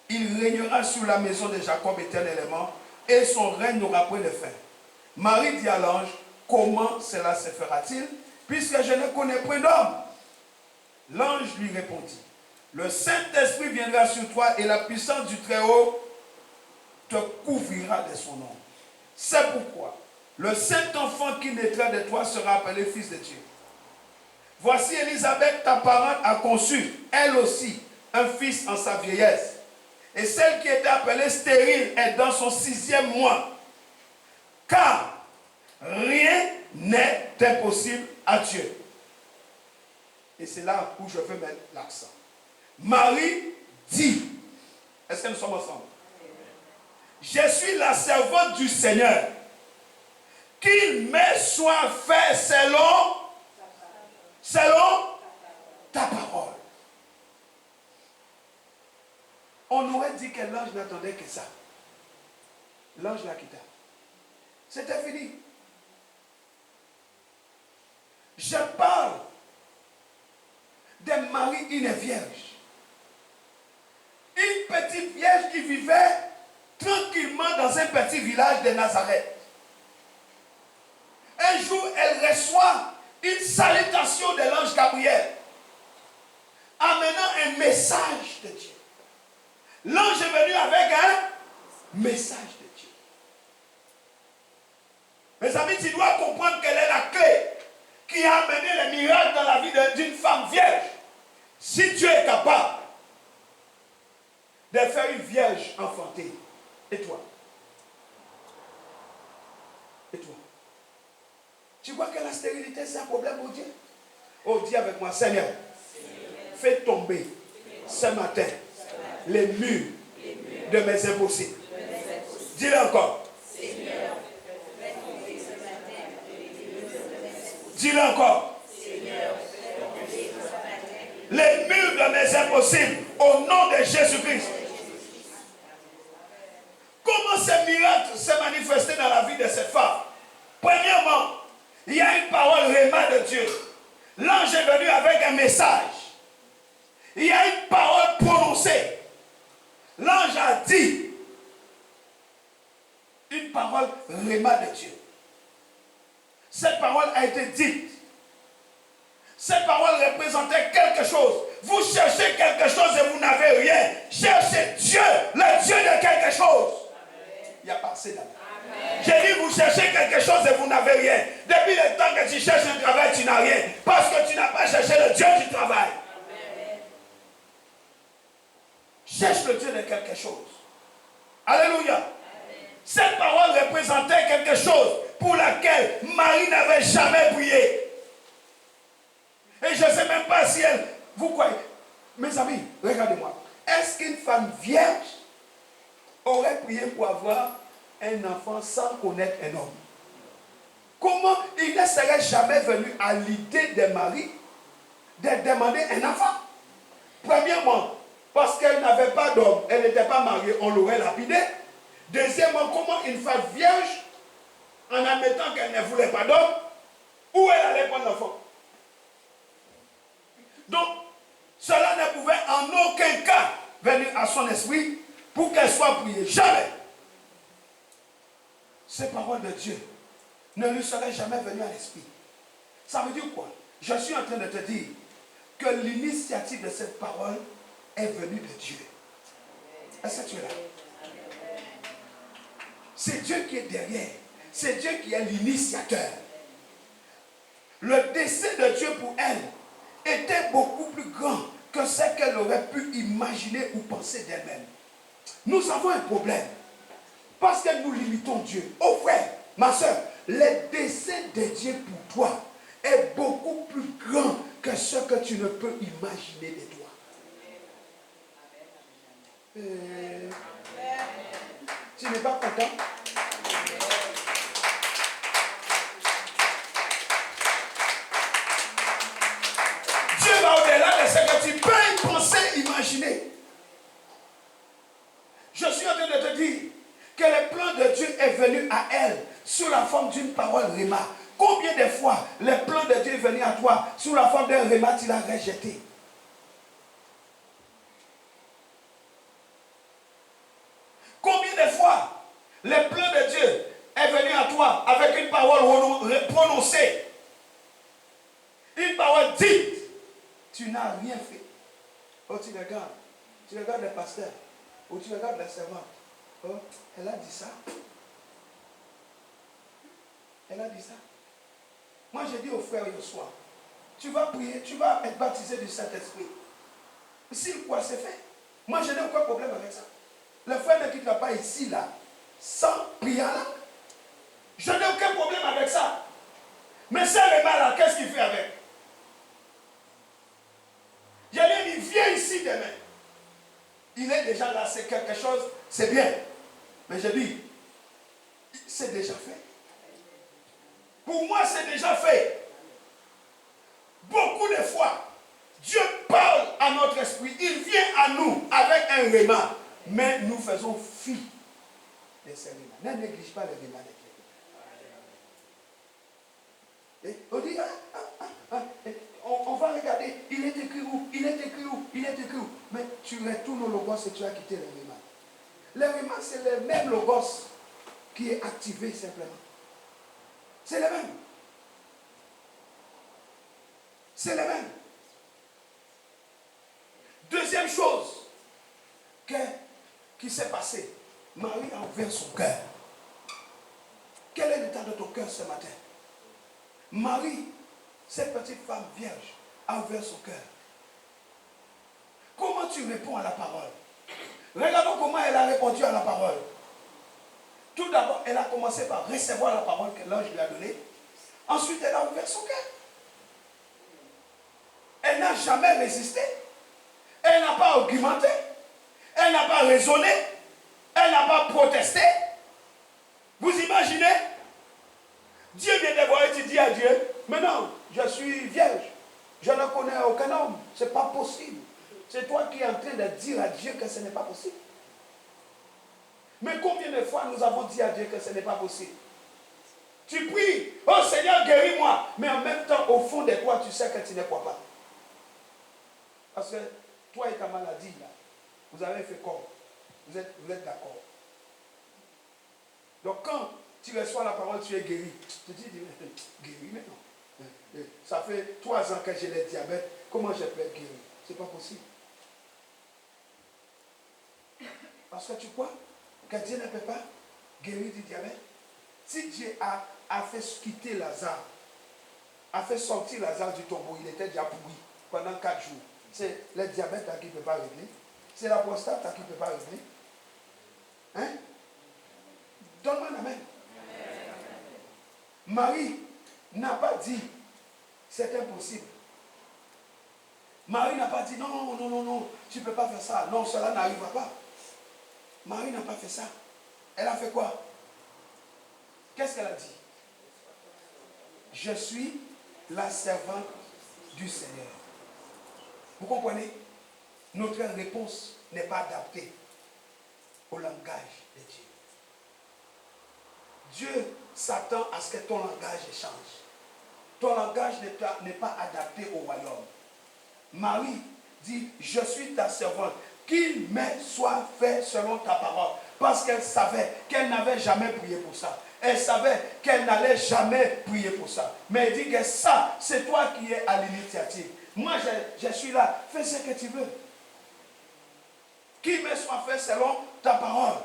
Il régnera sur la maison de Jacob éternellement et son règne n'aura point de fin. Marie dit à l'ange, comment cela se fera-t-il puisque je ne connais point d'homme? L'ange lui répondit, le Saint-Esprit viendra sur toi et la puissance du Très-Haut te couvrira de son nom. C'est pourquoi le Saint-Enfant qui naîtra de toi sera appelé fils de Dieu. Voici Élisabeth, ta parente, a conçu, elle aussi, un fils en sa vieillesse. Et celle qui était appelée stérile est dans son 6e mois. Car rien n'est impossible à Dieu. Et c'est là où je veux mettre l'accent. Marie dit, est-ce que nous sommes ensemble? Je suis la servante du Seigneur. Qu'il me soit fait selon ta parole. On aurait dit que l'ange n'attendait que ça. L'ange la quitta. C'était fini. Je parle des maris, une vierge. Une petite vierge qui vivait tranquillement dans un petit village de Nazareth. Un jour, elle reçoit une salutation de l'ange Gabriel, amenant un message de Dieu. L'ange est venu avec un message de Dieu. Mes amis, tu dois comprendre quelle est la clé qui a amené les miracles dans la vie d'une femme vierge. Si Dieu est capable de faire une vierge enfantée, et toi? Et toi? Tu vois que la stérilité, c'est un problème pour Dieu? Oh, dis avec moi, Seigneur, fais tomber ce matin les murs de mes impossibles. Dis-le encore. Dis-le encore. Les murs de mes impossibles au nom de Jésus-Christ. Comment ce miracle s'est manifesté dans la vie de cette femme? Premièrement, il y a une parole réma de Dieu. L'ange est venu avec un message. Il y a une parole prononcée. L'ange a dit une parole réma de Dieu. Cette parole a été dite. Cette parole représentait quelque chose. Vous cherchez quelque chose et vous n'avez rien. Cherchez Dieu, le Dieu de quelque chose. Il n'y a pas assez d'amour. J'ai dit, vous cherchez quelque chose et vous n'avez rien. Depuis le temps que tu cherches un travail, tu n'as rien. Parce que tu n'as pas cherché le Dieu du travail. Amen. Cherche le Dieu de quelque chose. Alléluia. Amen. Cette parole représentait quelque chose pour laquelle Marie n'avait jamais prié. Et je ne sais même pas si elle... Vous croyez? Mes amis, regardez-moi. Est-ce qu'une femme vierge aurait prié pour avoir un enfant sans connaître un homme? Comment il ne serait jamais venu à l'idée de Marie de demander un enfant? Premièrement, parce qu'elle n'avait pas d'homme, elle n'était pas mariée, on l'aurait lapidée. Deuxièmement, comment une femme vierge, en admettant qu'elle ne voulait pas d'homme, où elle allait prendre l'enfant? Donc, cela ne pouvait en aucun cas venir à son esprit pour qu'elle soit priée. Jamais. Ces paroles de Dieu ne lui seraient jamais venues à l'esprit. Ça veut dire quoi? Je suis en train de te dire que l'initiative de cette parole est venue de Dieu. Est-ce que tu es là? C'est Dieu qui est derrière. C'est Dieu qui est l'initiateur. Le dessein de Dieu pour elle était beaucoup plus grand que ce qu'elle aurait pu imaginer ou penser d'elle-même. Nous avons un problème parce que nous limitons Dieu. Oh frère, ma soeur, le dessein de Dieu pour toi est beaucoup plus grand que ce que tu ne peux imaginer de toi. Tu n'es pas content? Dieu va au-delà de ce que tu peux penser, imaginer. Je suis en train de te dire que le plan de Dieu est venu à elle sous la forme d'une parole réma. Combien de fois le plan de Dieu est venu à toi sous la forme d'un réma, tu l'as rejeté? Combien de fois le plan de Dieu est venu à toi avec une parole prononcée, une parole dite, tu n'as rien fait. Oh, tu regardes le pasteur, ou tu regardes la servante. Oh, elle a dit ça. Elle a dit ça. Moi, j'ai dit au frère hier soir, tu vas prier, tu vas être baptisé du Saint-Esprit. Si quoi c'est fait, moi, je n'ai aucun problème avec ça. Le frère ne quittera pas ici, là, sans prier là. Je n'ai aucun problème avec ça. Mais ce remas là, qu'est-ce qu'il fait avec? Je lui ai dit, viens ici demain. Il est déjà là, c'est quelque chose, c'est bien. Mais je dis, c'est déjà fait. Pour moi, c'est déjà fait. Beaucoup de fois, Dieu parle à notre esprit. Il vient à nous avec un remas. Mais nous faisons fi de ces remas. Ne néglige pas les remas de Dieu. Et on dit, tu retournes au logos et tu as quitté le Rhéma. Le Rhéma, c'est le même logos qui est activé simplement. C'est le même. C'est le même. Deuxième chose qui s'est passée. Marie a ouvert son cœur. Quel est l'état de ton cœur ce matin? Marie, cette petite femme vierge, a ouvert son cœur. Comment tu réponds à la parole? Regardons comment elle a répondu à la parole. Tout d'abord, elle a commencé par recevoir la parole que l'ange lui a donnée. Ensuite, elle a ouvert son cœur. Elle n'a jamais résisté. Elle n'a pas argumenté. Elle n'a pas raisonné. Elle n'a pas protesté. Vous imaginez? Dieu vient te voir et tu dis à Dieu, mais non, je suis vierge. Je ne connais aucun homme. Ce n'est pas possible. C'est toi qui es en train de dire à Dieu que ce n'est pas possible. Mais combien de fois nous avons dit à Dieu que ce n'est pas possible? Tu pries, oh Seigneur, guéris-moi. Mais en même temps, au fond de toi, tu sais que tu ne crois pas. Parce que toi et ta maladie, là, vous avez fait quoi? Vous êtes d'accord. Donc quand tu reçois la parole, tu es guéri. Tu te dis, guéri maintenant. Ça fait 3 ans que j'ai le diabète. Comment je peux être guéri? Ce n'est pas possible. Parce que tu crois que Dieu ne peut pas guérir du diabète. Si Dieu a fait quitter Lazare, a fait sortir Lazare du tombeau, il était déjà pourri pendant 4 jours. C'est le diabète qui ne peut pas régler. C'est la prostate qui ne peut pas régler. Hein? Donne-moi un amen. Marie n'a pas dit c'est impossible. Marie n'a pas dit non, non, non, non, tu ne peux pas faire ça. Non, cela n'arrivera pas. Marie n'a pas fait ça. Elle a fait quoi? Qu'est-ce qu'elle a dit? Je suis la servante du Seigneur. Vous comprenez? Notre réponse n'est pas adaptée au langage de Dieu. Dieu s'attend à ce que ton langage change. Ton langage n'est pas adapté au royaume. Marie dit, je suis ta servante. Qu'il me soit fait selon ta parole. Parce qu'elle savait qu'elle n'avait jamais prié pour ça. Elle savait qu'elle n'allait jamais prier pour ça. Mais elle dit que ça, c'est toi qui es à l'initiative. Moi, je suis là. Fais ce que tu veux. Qu'il me soit fait selon ta parole.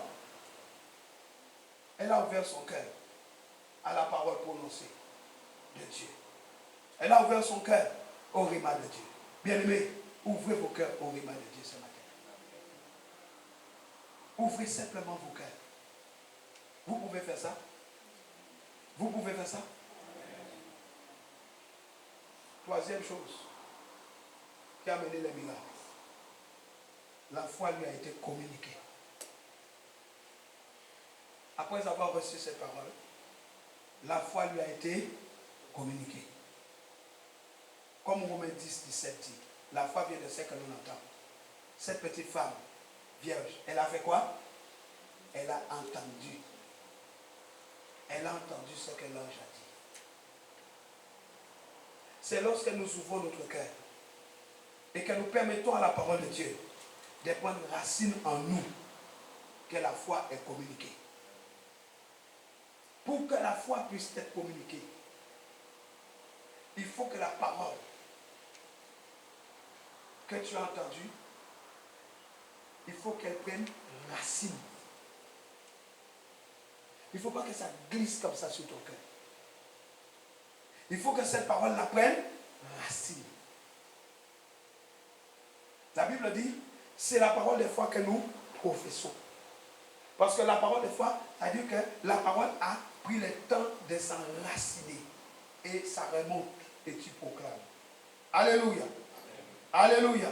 Elle a ouvert son cœur à la parole prononcée de Dieu. Elle a ouvert son cœur au rhéma de Dieu. Bien-aimés, ouvrez vos cœurs au rhéma de Dieu ce matin. Ouvrez simplement vos cœurs. Vous pouvez faire ça? Vous pouvez faire ça? Troisième chose qui a mené les miracles. La foi lui a été communiquée. Après avoir reçu cette parole, la foi lui a été communiquée. Comme Romains 10, 17 dit, la foi vient de ce que l'on entend. Cette petite femme vierge, elle a fait quoi? Elle a entendu. Elle a entendu ce que l'ange a dit. C'est lorsque nous ouvrons notre cœur et que nous permettons à la parole de Dieu de prendre racine en nous que la foi est communiquée. Pour que la foi puisse être communiquée, il faut que la parole que tu as entendue, il faut qu'elle prenne racine. Il ne faut pas que ça glisse comme ça sur ton cœur. Il faut que cette parole la prenne racine. La Bible dit, c'est la parole de foi que nous professons. Parce que la parole de foi, c'est-à-dire que la parole a pris le temps de s'enraciner. Et ça remonte et tu proclames. Alléluia. Alléluia.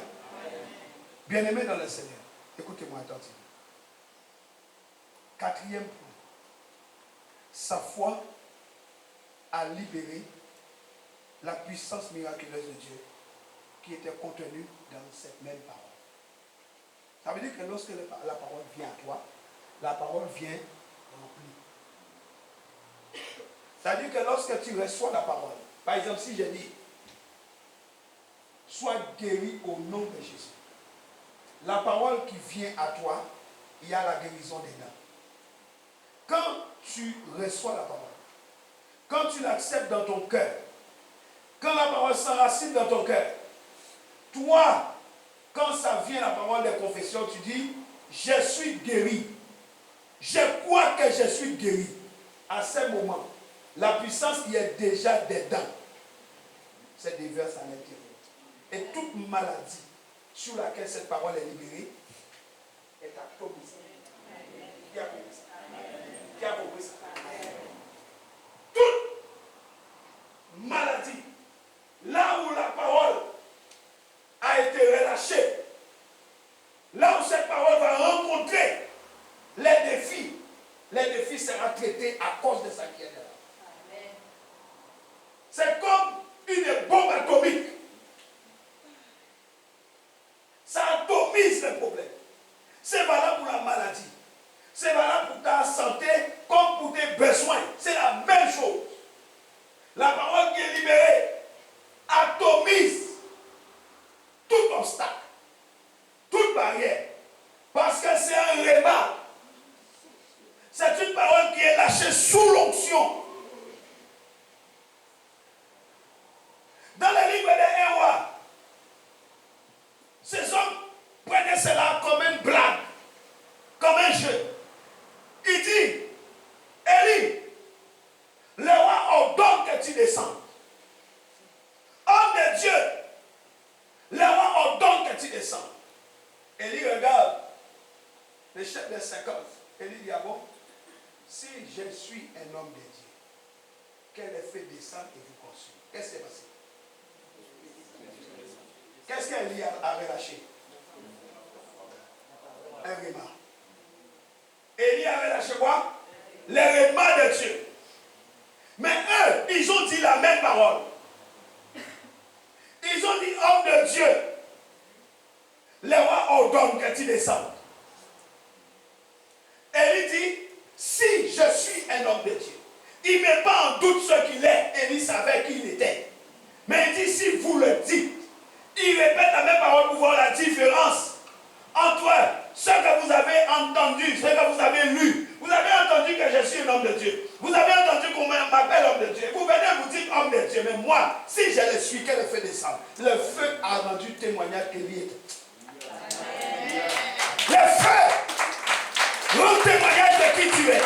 Bien-aimé dans le Seigneur, écoutez-moi attentivement. Quatrième point. Sa foi a libéré la puissance miraculeuse de Dieu qui était contenue dans cette même parole. Ça veut dire que lorsque la parole vient à toi, la parole vient remplie. Ça veut dire que lorsque tu reçois la parole, par exemple, si je dis, sois guéri au nom de Jésus. la parole qui vient à toi, il y a la guérison des dents. Quand tu reçois la parole, quand tu l'acceptes dans ton cœur, quand la parole s'enracine dans ton cœur, toi, quand ça vient la parole des confessions, tu dis, je suis guéri. Je crois que je suis guéri. À ce moment, la puissance qui est déjà dedans se déverse à l'intérieur. Et toute maladie sur laquelle cette parole est libérée est atomisée. Qui a compris ça? Qui a compris ça? Toute maladie, là où la parole a été relâchée, là où cette parole va rencontrer les défis seront traités à cause de sa guérison. C'est comme une bombe atomique. Ça atomise les problèmes. C'est valable pour la maladie. C'est valable pour ta santé comme pour tes besoins. C'est la même chose. La parole qui est libérée atomise tout obstacle, toute barrière. Parce que c'est un réma. C'est une parole qui est lâchée sous l'onction. Dans le livre des Rois, ces hommes prenaient cela comme une blague, comme un jeu. Il dit, Élie, le roi ordonne que tu descendes. Homme de Dieu, le roi ordonne que tu descendes. Élie regarde le chef des 50. Élie dit, ah bon, si je suis un homme de Dieu, quel effet descendre et vous consume? Qu'est-ce qui est passé? Qu'est-ce qu'Élie a relâché? Un réma. Élie a relâché quoi? Les rémas de Dieu. Mais eux, ils ont dit la même parole. Ils ont dit, homme de Dieu, le roi ordonne que tu descendes. Élie dit, si je suis un homme de Dieu, il ne met pas en doute ce qu'il est. Élie savait qui il était. Mais il dit, si vous le dites, il répète la même parole pour voir la différence entre ce que vous avez entendu, ce que vous avez lu. Vous avez entendu que je suis un homme de Dieu. Vous avez entendu qu'on m'appelle homme de Dieu. Vous venez vous dire homme de Dieu. Mais moi, si je le suis, quel effet descend? Le feu a rendu témoignage qu'Élie était. Le feu rend témoignage de qui tu es.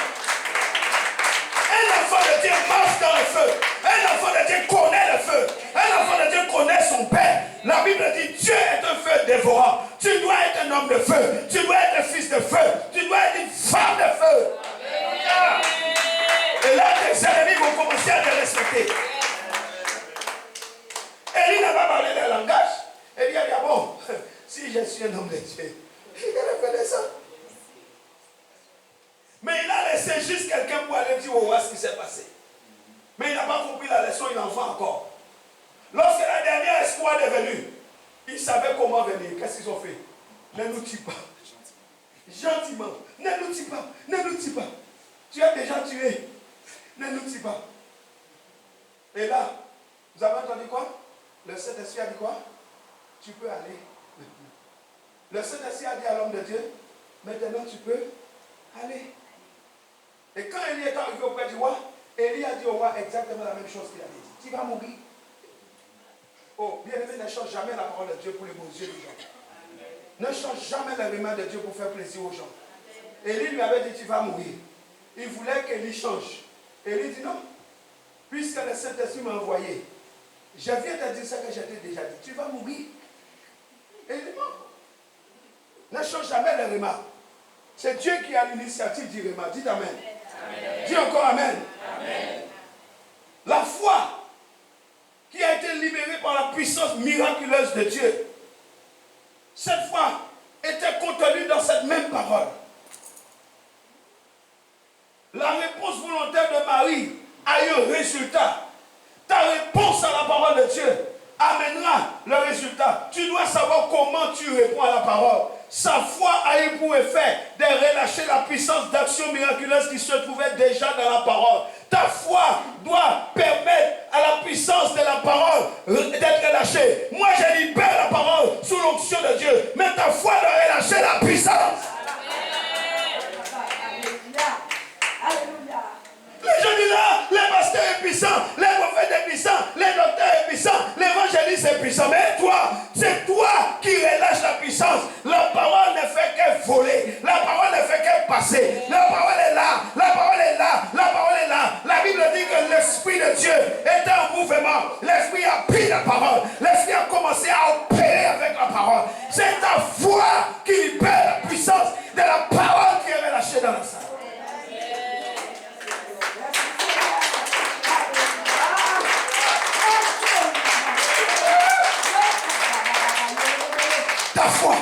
Un enfant de Dieu marche dans le feu. Un enfant de Dieu connaît le feu. Un enfant de Dieu connaît son Père. La Bible dit Dieu est un feu dévorant. Tu dois être un homme de feu. Tu dois être un fils de feu. Tu dois être une femme de feu. Amen. Et là, tes ennemis vont commencer à te respecter. Élie n'a pas parlé de langage. Élie a dit, ah bon, si je suis un homme de Dieu, il a fait ça. Mais il a laissé juste quelqu'un pour aller dire au roi ce qui s'est passé. Mais il n'a pas compris la leçon, il en voit encore. Lorsque la dernière escouade est venue, ils savaient comment venir. Qu'est-ce qu'ils ont fait? Ne nous tue pas. Gentiment. Ne nous tue pas. Ne nous tue pas. Tu as déjà tué. Ne nous tue pas. Et là, vous avez entendu quoi? Le Saint-Esprit a dit quoi? Tu peux aller. Le Saint-Esprit a dit à l'homme de Dieu, maintenant tu peux aller. Et quand Élie est arrivé auprès du roi, Élie a dit au roi exactement la même chose qu'il avait dit. Tu vas mourir. Oh, bien-aimé, ne change jamais la parole de Dieu pour les beaux yeux des gens. Ne change jamais les mains de Dieu pour faire plaisir aux gens. Élie lui avait dit, tu vas mourir. Il voulait qu'Élie change. Élie dit non. Puisque le Saint-Esprit m'a envoyé, je viens te dire ce que je t'ai déjà dit. Tu vas mourir. Et il est mort. Ne change jamais les remarques. C'est Dieu qui a l'initiative du remarque. Dites amen. Amen. Dis encore amen. Amen. La foi qui a été libérée par la puissance miraculeuse de Dieu, cette foi était contenue dans cette même parole. La réponse volontaire de Marie a eu un résultat. Ta réponse à la parole de Dieu amènera le résultat. Tu dois savoir comment tu réponds à la parole. Sa foi a eu pour effet de relâcher la puissance d'action miraculeuse qui se trouvait déjà dans la parole. Ta foi doit permettre à la puissance de la parole d'être relâchée. Moi, je libère la parole sous l'onction de Dieu. Mais ta foi doit parole. L'esprit a pris la parole. L'esprit a commencé à opérer avec la parole. C'est ta foi qui libère la puissance de la parole qui est relâchée dans la salle. Ta foi.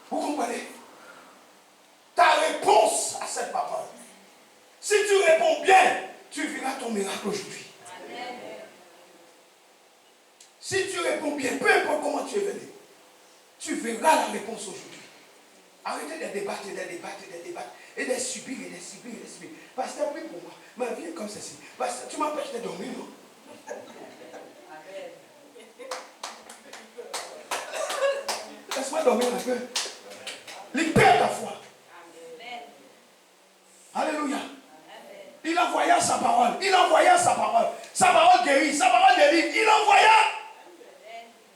Vous comprenez? Ta réponse à cette parole. Si tu réponds bien, tu verras ton miracle aujourd'hui. Si tu réponds bien, peu importe comment tu es venu, tu verras la réponse aujourd'hui. Arrêtez de débattre, et de subir, Pasteur, prie pour moi. Ma vie est comme ceci. Pasteur, tu m'empêches de dormir, non? Laisse-moi dormir un peu. Libère ta foi. Alléluia. Il envoya sa parole. Sa parole guérit. Sa parole délivre. Il envoya.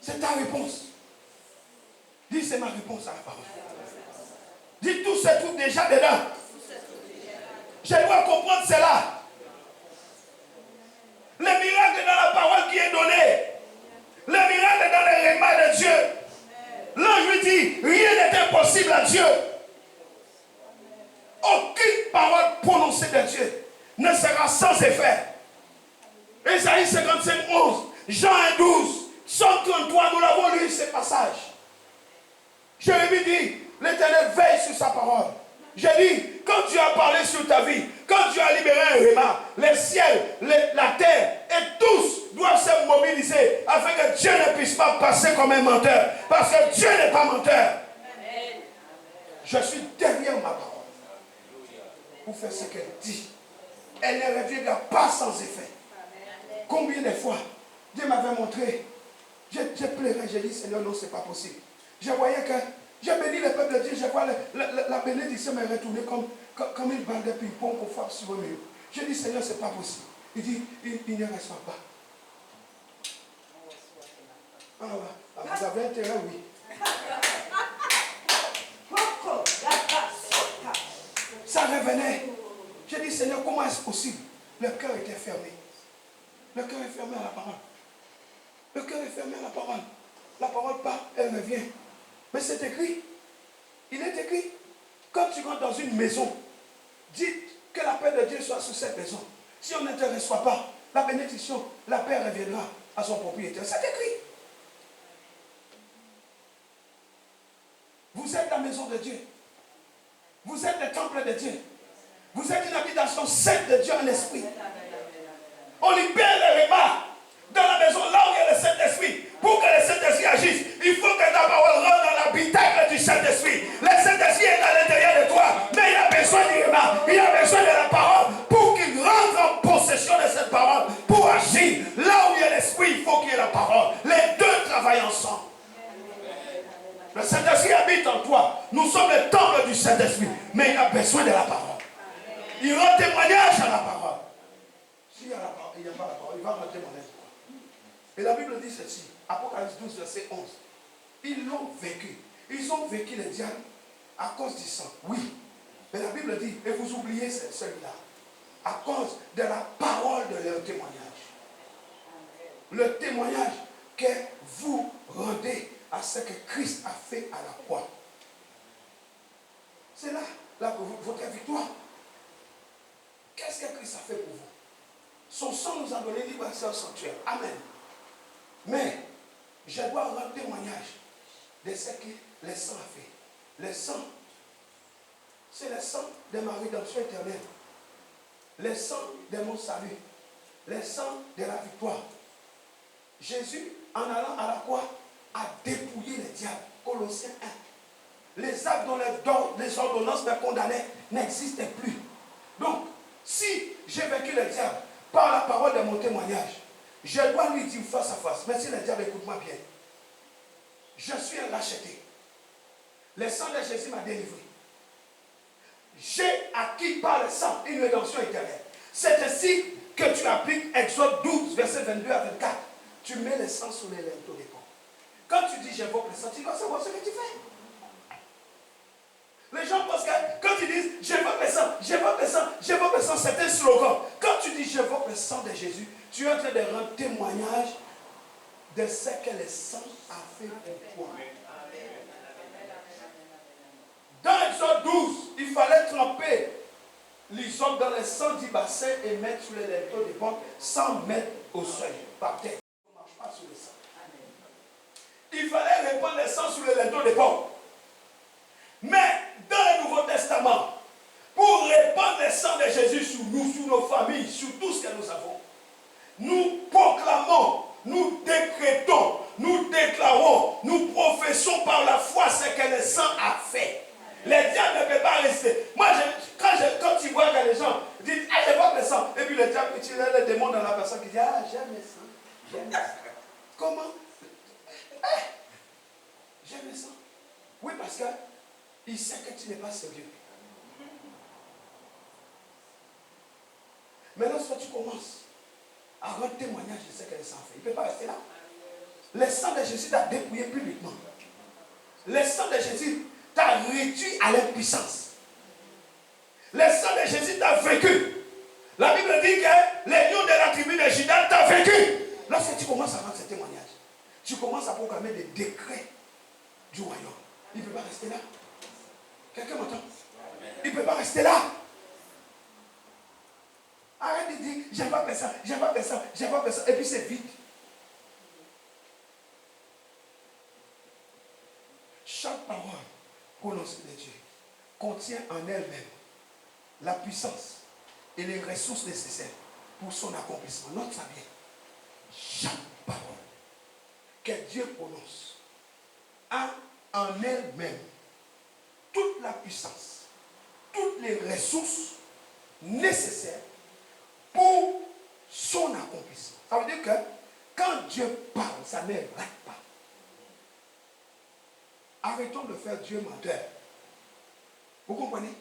C'est ta réponse. Dis, c'est ma réponse à la parole. Dis, tout se trouve déjà dedans. Je dois comprendre cela. Le miracle est dans la parole qui est donnée. Le miracle est dans les rémas de Dieu. L'ange lui dit, rien n'est impossible à Dieu. Aucune parole prononcée de Dieu ne sera sans effet. Ésaïe 55, 11, Jean 1, 12, Psaume 33, nous l'avons lu ce passage. Jérémie dit, l'Éternel veille sur sa parole. J'ai dit, quand tu as parlé sur ta vie, quand tu as libéré un réma, les ciels, la terre et tous doivent se mobiliser afin que Dieu ne puisse pas passer comme un menteur. Parce que Dieu n'est pas menteur. Je suis derrière ma parole pour faire ce qu'elle dit. Elle ne reviendra pas sans effet. Combien de fois Dieu m'avait montré, j'ai pleuré, j'ai dit Seigneur, non, c'est pas possible. Je voyais que j'ai béni le peuple de Dieu, je vois la bénédiction me retourner comme une balle de ping-pong qu'on frappe sur le mur. J'ai dit Seigneur, c'est pas possible. Il dit, il ne reçoit pas. Ah, vous avez intérêt, oui. Ça revenait. J'ai dit Seigneur, comment est-ce possible? Le cœur était fermé. Le cœur est fermé à la parole. Le cœur est fermé à la parole. La parole part, elle revient. Mais c'est écrit. Il est écrit. Quand tu rentres dans une maison, dites que la paix de Dieu soit sur cette maison. Si on ne te reçoit pas, la bénédiction, la paix reviendra à son propriétaire. C'est écrit. Vous êtes la maison de Dieu. Vous êtes le temple de Dieu. Vous êtes une habitation sainte de Dieu en esprit. On libère les repas dans la maison là où il y a le Saint-Esprit. Pour que le Saint-Esprit agisse, il faut que ta parole rentre dans l'habitacle du Saint-Esprit. Le Saint-Esprit est à l'intérieur de toi, mais il a besoin du repas. Il a besoin de la parole pour qu'il rentre en possession de cette parole, pour agir. Là où il y a l'Esprit, il faut qu'il y ait la parole. Les deux travaillent ensemble. Le Saint-Esprit habite en toi. Nous sommes le temple du Saint-Esprit, mais il a besoin de la parole. Il rend témoignage à la parole. S'il y a la parole, il n'y a pas la parole, il va rendre témoignage. Et la Bible dit ceci, Apocalypse 12, verset 11. Ils l'ont vécu. Ils ont vécu le diable à cause du sang. Oui. Mais la Bible dit, et vous oubliez celui-là, à cause de la parole de leur témoignage. Le témoignage que vous rendez à ce que Christ a fait à la croix. C'est là votre victoire. Qu'est-ce que Christ a fait pour vous? Son sang nous a donné libre accès au sanctuaire. Amen. Mais je dois rendre témoignage de ce que le sang a fait. Le sang, c'est le sang de ma rédemption éternelle. Le sang de mon salut. Le sang de la victoire. Jésus, en allant à la croix, a dépouillé le diable. Colossiens 1. Les actes dont les ordonnances me condamnaient n'existent plus. Donc, si j'ai vaincu le diable par la parole de mon témoignage, je dois lui dire face à face, merci le diable, écoute-moi bien. Je suis un racheté. Le sang de Jésus m'a délivré. J'ai acquis par le sang une rédemption éternelle. C'est ainsi que tu appliques Exode 12, versets 22 à 24. Tu mets le sang sur les linteaux des ponts. Quand tu dis j'invoque le sang, tu dois savoir ce que tu fais. Les gens pensent que quand ils disent je veux le sang, je veux le sang, je veux le sang, c'est un slogan. Quand tu dis je veux le sang de Jésus, tu es en train de rendre témoignage de ce que le sang a fait pour toi. Dans Exode 12, il fallait tremper l'hysope dans le sang du bassin et mettre sur les linteaux des portes sans mettre au seuil, par terre. On ne marche pas sur le sang. Il fallait répandre le sang sur les linteaux des portes. Mais dans le Nouveau Testament, pour répandre le sang de Jésus sur nous, sur nos familles, sur tout ce que nous avons, nous proclamons, nous décrétons, nous déclarons, nous professons par la foi ce que le sang a fait. Les diables ne peuvent pas rester. Moi, quand tu vois que les gens disent ah, je vois le sang, et puis le diable utilise le démon dans la personne qui dit ah, j'aime le sang, j'aime le sang. Comment? J'aime le sang. Oui, parce qu'il sait que tu n'es pas sérieux. Mais lorsque tu commences à rendre témoignage de ce que le sang fait, il ne peut pas rester là. Le sang de Jésus t'a dépouillé publiquement. Le sang de Jésus t'a réduit à l'impuissance. Le sang de Jésus t'a vaincu. La Bible dit que les lions de la tribu de Juda t'a vaincu. Lorsque tu commences à rendre ce témoignage, tu commences à proclamer des décrets du royaume. Il ne peut pas rester là. Quelqu'un m'entend? Il ne peut pas rester là. Arrête de dire, j'aime pas personne, j'aime pas personne, j'aime pas personne. Et puis c'est vide. Chaque parole prononcée de Dieu contient en elle-même la puissance et les ressources nécessaires pour son accomplissement. Note ça bien. Chaque parole que Dieu prononce a en elle-même toute la puissance, toutes les ressources nécessaires pour son accomplissement. Ça veut dire que quand Dieu parle, ça ne rate pas. Arrêtons de faire Dieu menteur. Vous comprenez?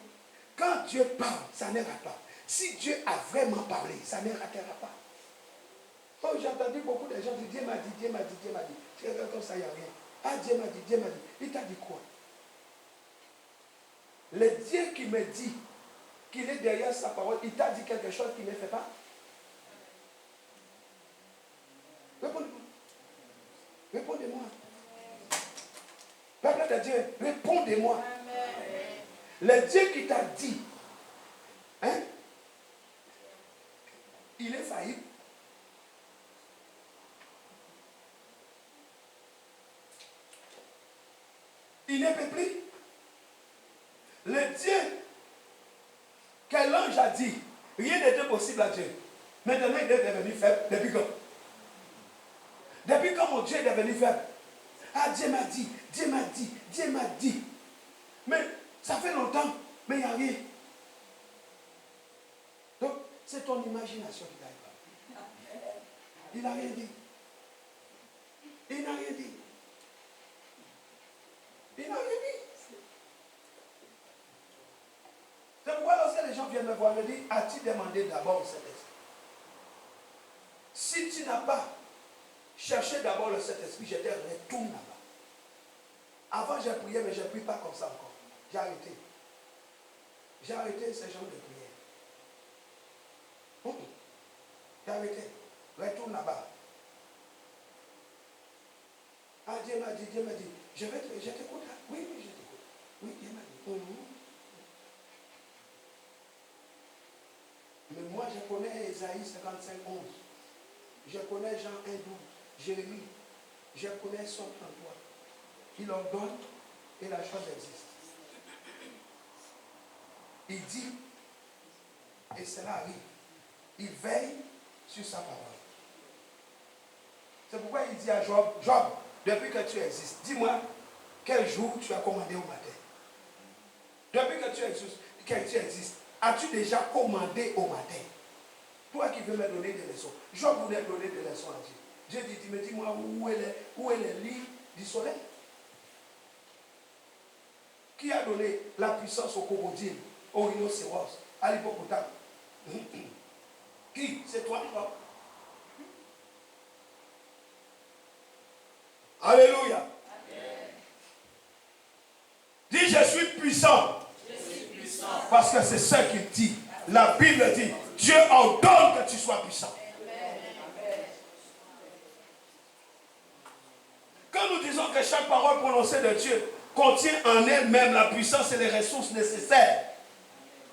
Quand Dieu parle, ça ne rate pas. Si Dieu a vraiment parlé, ça ne ratera pas. Oh, j'ai entendu beaucoup de gens dire Dieu m'a dit, Dieu m'a dit, Dieu m'a dit. Tu regardes comme ça, il n'y a rien. Ah, Dieu m'a dit, Dieu m'a dit. Il t'a dit quoi? Le Dieu qui me dit qu'il est derrière sa parole, il t'a dit quelque chose qu'il ne fait pas? Répondez-moi. Répondez-moi. Peuple de Dieu, répondez-moi. Le Dieu qui t'a dit, hein, il est faillible. Il est peuplé. Le Dieu que l'ange a dit, rien n'était possible à Dieu. Maintenant, il est devenu faible. Depuis quand? Depuis quand mon Dieu est devenu faible? Ah, Dieu m'a dit, Dieu m'a dit, Dieu m'a dit. Mais ça fait longtemps, mais il n'y a rien. Donc, c'est ton imagination qui t'arrive. Il n'a rien dit. Il n'a rien dit. Il n'a rien dit. C'est pourquoi lorsque les gens viennent me voir, me disent, as-tu demandé d'abord le Saint-Esprit? Si tu n'as pas cherché d'abord le Saint-Esprit, je te retourne là-bas. Avant, j'ai prié, mais je ne prie pas comme ça encore. J'ai arrêté. J'ai arrêté ce genre de prière. J'ai arrêté. Retourne là-bas. Ah, Dieu m'a dit, Dieu m'a dit. Je t'écoute. Oui, oui, je t'écoute. Oui, Dieu m'a dit. Mais moi, je connais Ésaïe 55, 11. Je connais Jean 1, 12. Jérémie. Je connais son 33. Il ordonne et la chose existe. Il dit, et cela arrive. Il veille sur sa parole. C'est pourquoi il dit à Job, Job, depuis que tu existes, dis-moi quel jour tu as commandé au matin. Depuis que tu existes, as-tu déjà commandé au matin? Toi qui veux me donner des leçons. Job voulait donner des leçons à Dieu. Dieu dit, dis-moi où est le lit du soleil? Qui a donné la puissance au crocodile, au rhinocéros, à l'hippopotame? Qui? C'est toi, toi. Alléluia. Amen. Dis, je suis puissant. Parce que c'est ce qu'il dit. La Bible dit, Dieu ordonne que tu sois puissant. Quand nous disons que chaque parole prononcée de Dieu contient en elle-même la puissance et les ressources nécessaires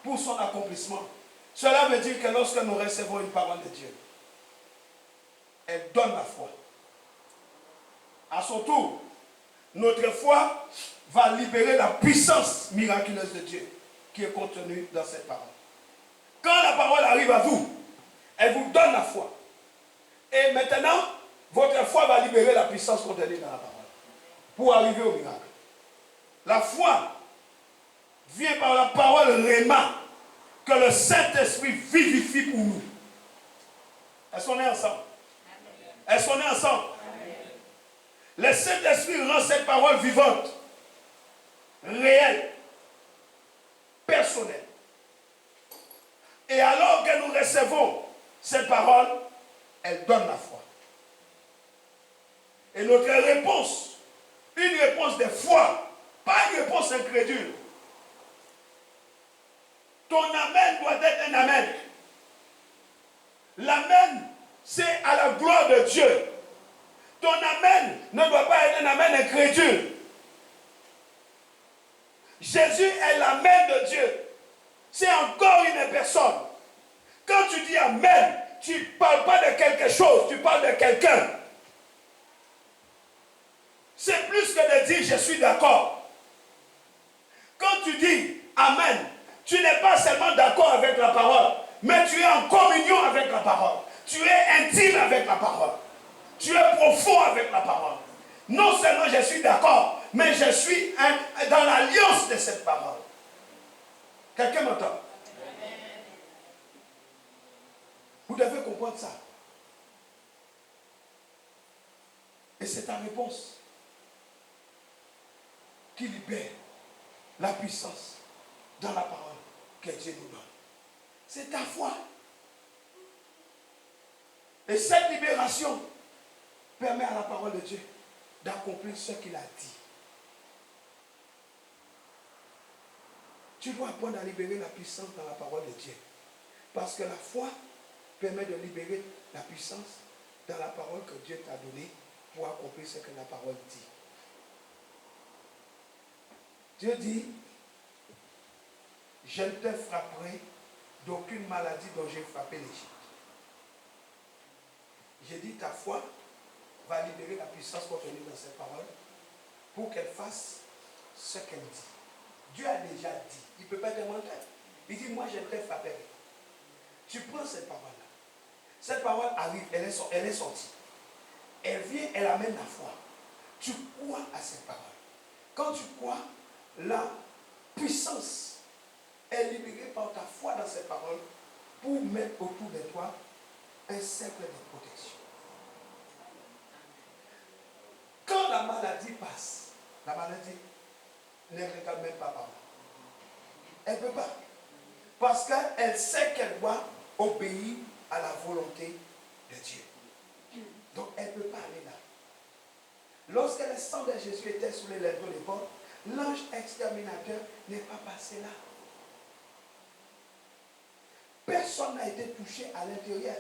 pour son accomplissement, cela veut dire que lorsque nous recevons une parole de Dieu, elle donne la foi. À son tour, notre foi va libérer la puissance miraculeuse de Dieu qui est contenue dans cette parole. Quand la parole arrive à vous, elle vous donne la foi. Et maintenant, votre foi va libérer la puissance contenue dans la parole pour arriver au miracle. La foi vient par la parole Réma que le Saint-Esprit vivifie pour nous. Est-ce qu'on est ensemble? Est-ce qu'on est ensemble? Le Saint-Esprit rend cette parole vivante, réelle, personnelle. Et alors que nous recevons cette parole, elle donne la foi. Et notre réponse, une réponse de foi, pas une réponse incrédule. Ton amen doit être un amen. L'amen, c'est à la gloire de Dieu. Ton amen ne doit pas être un amen incrédule. Jésus est l'amen de Dieu. C'est encore une personne. Quand tu dis amen, tu ne parles pas de quelque chose, tu parles de quelqu'un. C'est plus que de dire je suis d'accord. Quand tu dis amen, tu n'es pas seulement d'accord avec la parole, mais tu es en communion avec la parole. Tu es intime avec la parole. Tu es profond avec la parole. Non seulement je suis d'accord, mais je suis dans l'alliance de cette parole. Quelqu'un m'entend? Vous devez comprendre ça. Et c'est ta réponse qui libère la puissance dans la parole que Dieu nous donne. C'est ta foi. Et cette libération permet à la parole de Dieu d'accomplir ce qu'il a dit. Tu dois apprendre à libérer la puissance dans la parole de Dieu. Parce que la foi permet de libérer la puissance dans la parole que Dieu t'a donnée pour accomplir ce que la parole dit. Dieu dit, je ne te frapperai d'aucune maladie dont j'ai frappé l'Égypte. J'ai dit, ta foi va libérer la puissance contenue dans cette parole pour qu'elle fasse ce qu'elle dit. Dieu a déjà dit, il ne peut pas te mentir. Il dit, moi je ne te frapperai. Tu prends cette parole-là. Cette parole arrive, elle est sortie. Elle vient, elle amène la foi. Tu crois à cette parole. Quand tu crois, la puissance est libérée par ta foi dans cette parole pour mettre autour de toi un cercle de protection. Quand la maladie passe, la maladie ne réclame même pas pardon. Elle ne peut pas. Parce qu'elle sait qu'elle doit obéir à la volonté de Dieu. Donc elle ne peut pas aller là. Lorsque le sang de Jésus était sur les lèvres des portes, l'ange exterminateur n'est pas passé là. Personne n'a été touché à l'intérieur.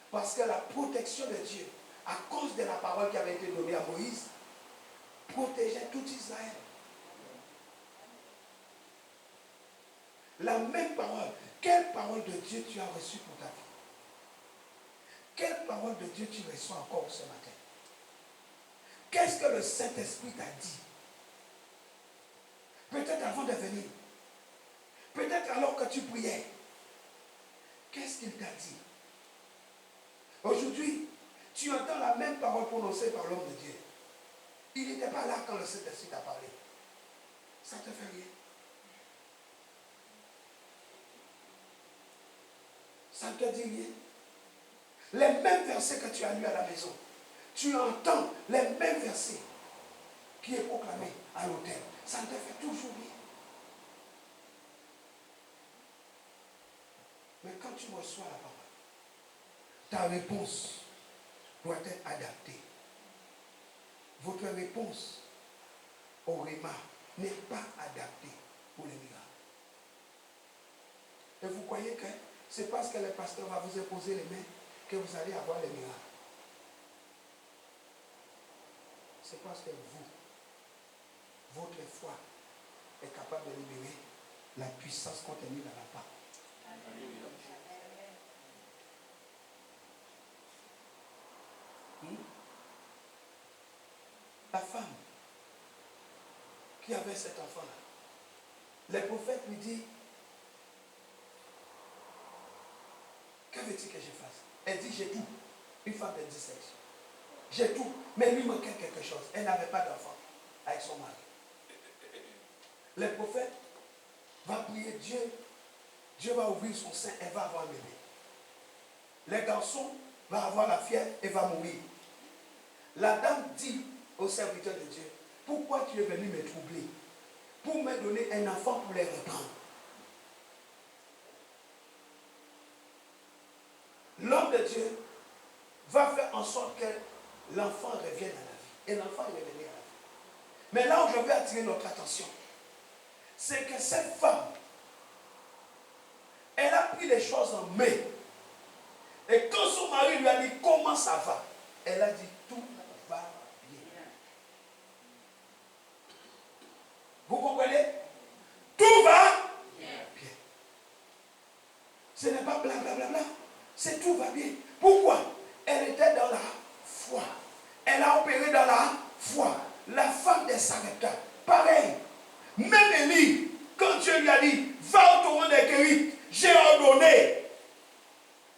Parce que la protection de Dieu, à cause de la parole qui avait été donnée à Moïse, protégeait tout Israël. La même parole. Quelle parole de Dieu tu as reçue pour ta vie? Quelle parole de Dieu tu reçois encore ce matin? Qu'est-ce que le Saint-Esprit t'a dit? Peut-être avant de venir. Peut-être alors que tu priais. Qu'est-ce qu'il t'a dit? Aujourd'hui, tu entends la même parole prononcée par l'homme de Dieu. Il n'était pas là quand le Saint-Esprit t'a parlé. Ça te fait rien. Ça ne te dit rien. Les mêmes versets que tu as lus à la maison, tu entends les mêmes versets qui est proclamé à l'autel. Ça ne te fait toujours rien. Mais quand tu reçois la parole, ta réponse doit être adaptée. Votre réponse au Réma n'est pas adaptée pour les miracles. Et vous croyez que c'est parce que le pasteur va vous imposer les mains que vous allez avoir les miracles. C'est parce que vous, votre foi est capable de libérer la puissance contenue dans la parole. La femme qui avait cet enfant-là, le prophète lui dit, que veux-tu que je fasse? Elle dit, j'ai tout. Une femme de 17 ans. J'ai tout. Mais lui manquait quelque chose. Elle n'avait pas d'enfant avec son mari. Le prophète va prier Dieu. Dieu va ouvrir son sein, elle va avoir un bébé. Le garçon va avoir la fièvre et va mourir. La dame dit au serviteur de Dieu, pourquoi tu es venu me troubler? Pour me donner un enfant pour les reprendre. L'homme de Dieu va faire en sorte que l'enfant revienne à la vie. Et l'enfant est revenu à la vie. Mais là où je veux attirer notre attention, c'est que cette femme, elle a pris les choses en main. Et quand son mari lui a dit comment ça va, elle a dit tout va bien. Vous comprenez? Tout va bien. Ce n'est pas blablabla. C'est tout va bien. Pourquoi? Elle était dans la foi. Elle a opéré dans la foi. La femme des Sarepta. Pareil. Même Élie, quand Dieu lui a dit, va au torrent des Kérites, j'ai ordonné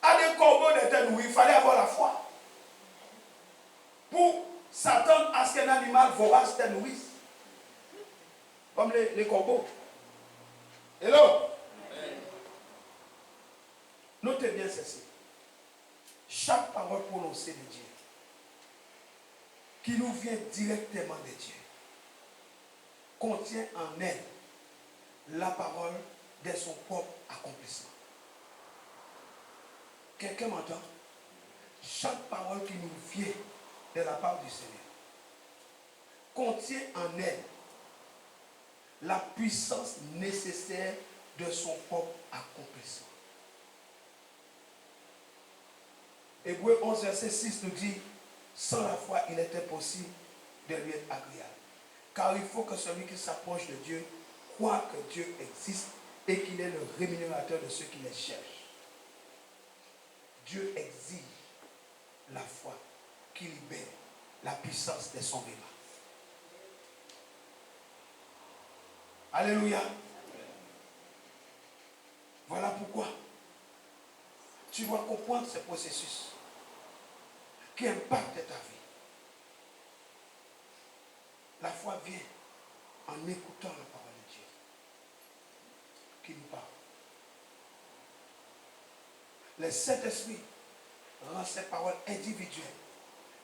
à des corbeaux d'être nourris. Il fallait avoir la foi. Pour s'attendre à ce qu'un animal vorace te nourrisse. Comme les corbeaux. Hello? Notez bien ceci. Chaque parole prononcée de Dieu, qui nous vient directement de Dieu, contient en elle la parole de son propre accomplissement. Quelqu'un m'entend? Chaque parole qui nous vient de la part du Seigneur contient en elle la puissance nécessaire de son propre accomplissement. Hébreux 11, verset 6 nous dit, sans la foi, il est impossible de lui être agréable. Car il faut que celui qui s'approche de Dieu croit que Dieu existe et qu'il est le rémunérateur de ceux qui les cherchent. Dieu exige la foi qui libère la puissance de son vivant. Alléluia. Voilà pourquoi tu dois comprendre ce processus qui impacte ta vie. La foi vient en écoutant la parole de Dieu qui nous parle. Le Saint-Esprit rend ces paroles individuelles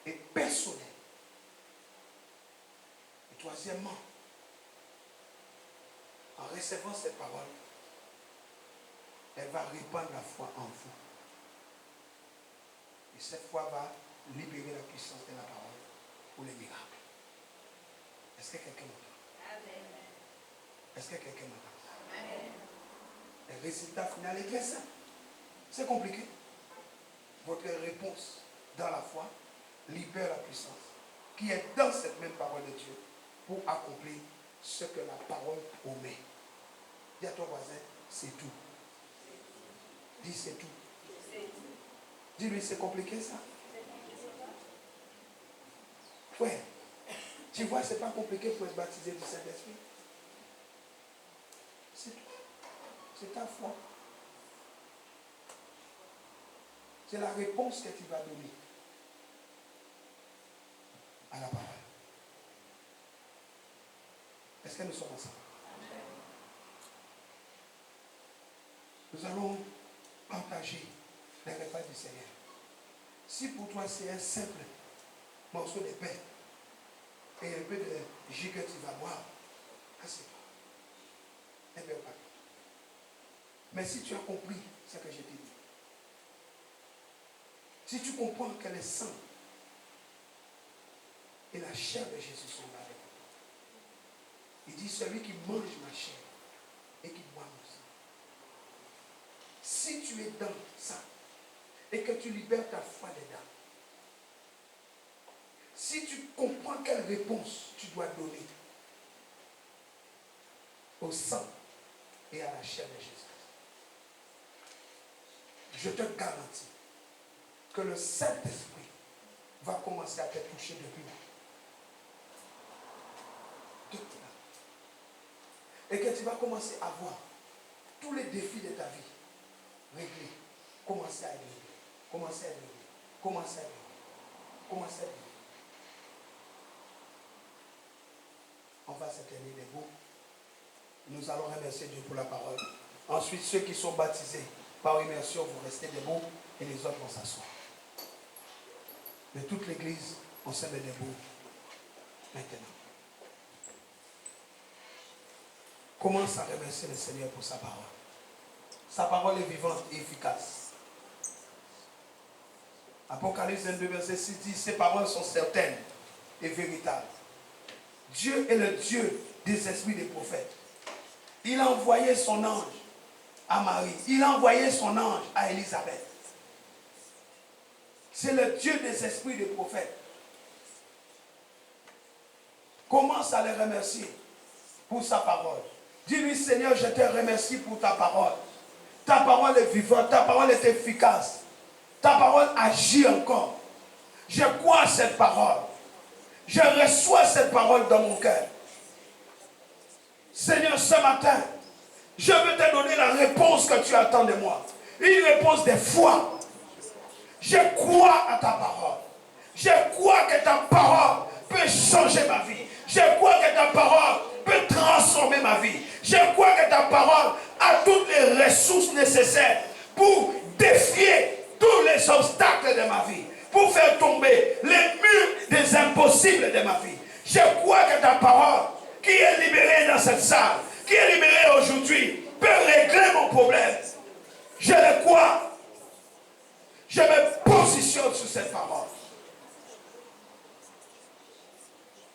et personnelles. Et troisièmement, en recevant ces paroles, elle va répandre la foi en vous. Et cette foi va libérer la puissance de la parole pour les miracles. Est-ce que quelqu'un m'entend? Est-ce que quelqu'un m'entend? Le résultat final est très simple. C'est compliqué. Votre réponse dans la foi libère la puissance qui est dans cette même parole de Dieu pour accomplir ce que la parole promet. Dis à ton voisin, c'est tout. Dis c'est tout. Dis-lui, c'est compliqué ça. Ouais. Tu vois, c'est pas compliqué pour être baptisé du Saint-Esprit. C'est tout. C'est ta foi. C'est la réponse que tu vas donner à la parole. Est-ce que nous sommes ensemble? Nous allons partager les repas du Seigneur. Si pour toi c'est un simple morceau de pain et un peu de jus que tu vas boire, assieds-toi. Eh bien, pas. Mais si tu as compris ce que je t'ai dit, si tu comprends que le sang et la chair de Jésus sont là avec toi, il dit celui qui mange ma chair et qui boit mon sang si tu es dans ça et que tu libères ta foi dedans, si tu comprends quelle réponse tu dois donner au sang et à la chair de Jésus, je te garantis que le Saint-Esprit va commencer à te toucher depuis là. Depuis là. Et que tu vas commencer à voir tous les défis de ta vie réglés. Commencer à régler. Commencer à régler. Commencer à régler. Commencer à régler. On va se tenir debout. Nous allons remercier Dieu pour la parole. Ensuite, ceux qui sont baptisés par immersion, vous restez debout et les autres vont s'asseoir. De toute l'église, on se met debout maintenant. Commence à remercier le Seigneur pour sa parole. Sa parole est vivante et efficace. Apocalypse 22, verset 6 dit, ces paroles sont certaines et véritables. Dieu est le Dieu des esprits des prophètes. Il a envoyé son ange à Marie. Il a envoyé son ange à Élisabeth. C'est le Dieu des esprits des prophètes. Commence à le remercier pour sa parole. Dis-lui, Seigneur, je te remercie pour ta parole. Ta parole est vivante, ta parole est efficace. Ta parole agit encore. Je crois à cette parole. Je reçois cette parole dans mon cœur. Seigneur, ce matin, je veux te donner la réponse que tu attends de moi. Une réponse de foi. Je crois à ta parole. Je crois que ta parole peut changer ma vie. Je crois que ta parole peut transformer ma vie. Je crois que ta parole a toutes les ressources nécessaires pour défier tous les obstacles de ma vie, pour faire tomber les murs des impossibles de ma vie. Je crois que ta parole, qui est libérée dans cette salle, qui est libérée aujourd'hui, peut régler mon problème. Je le crois. Je me positionne sur cette parole.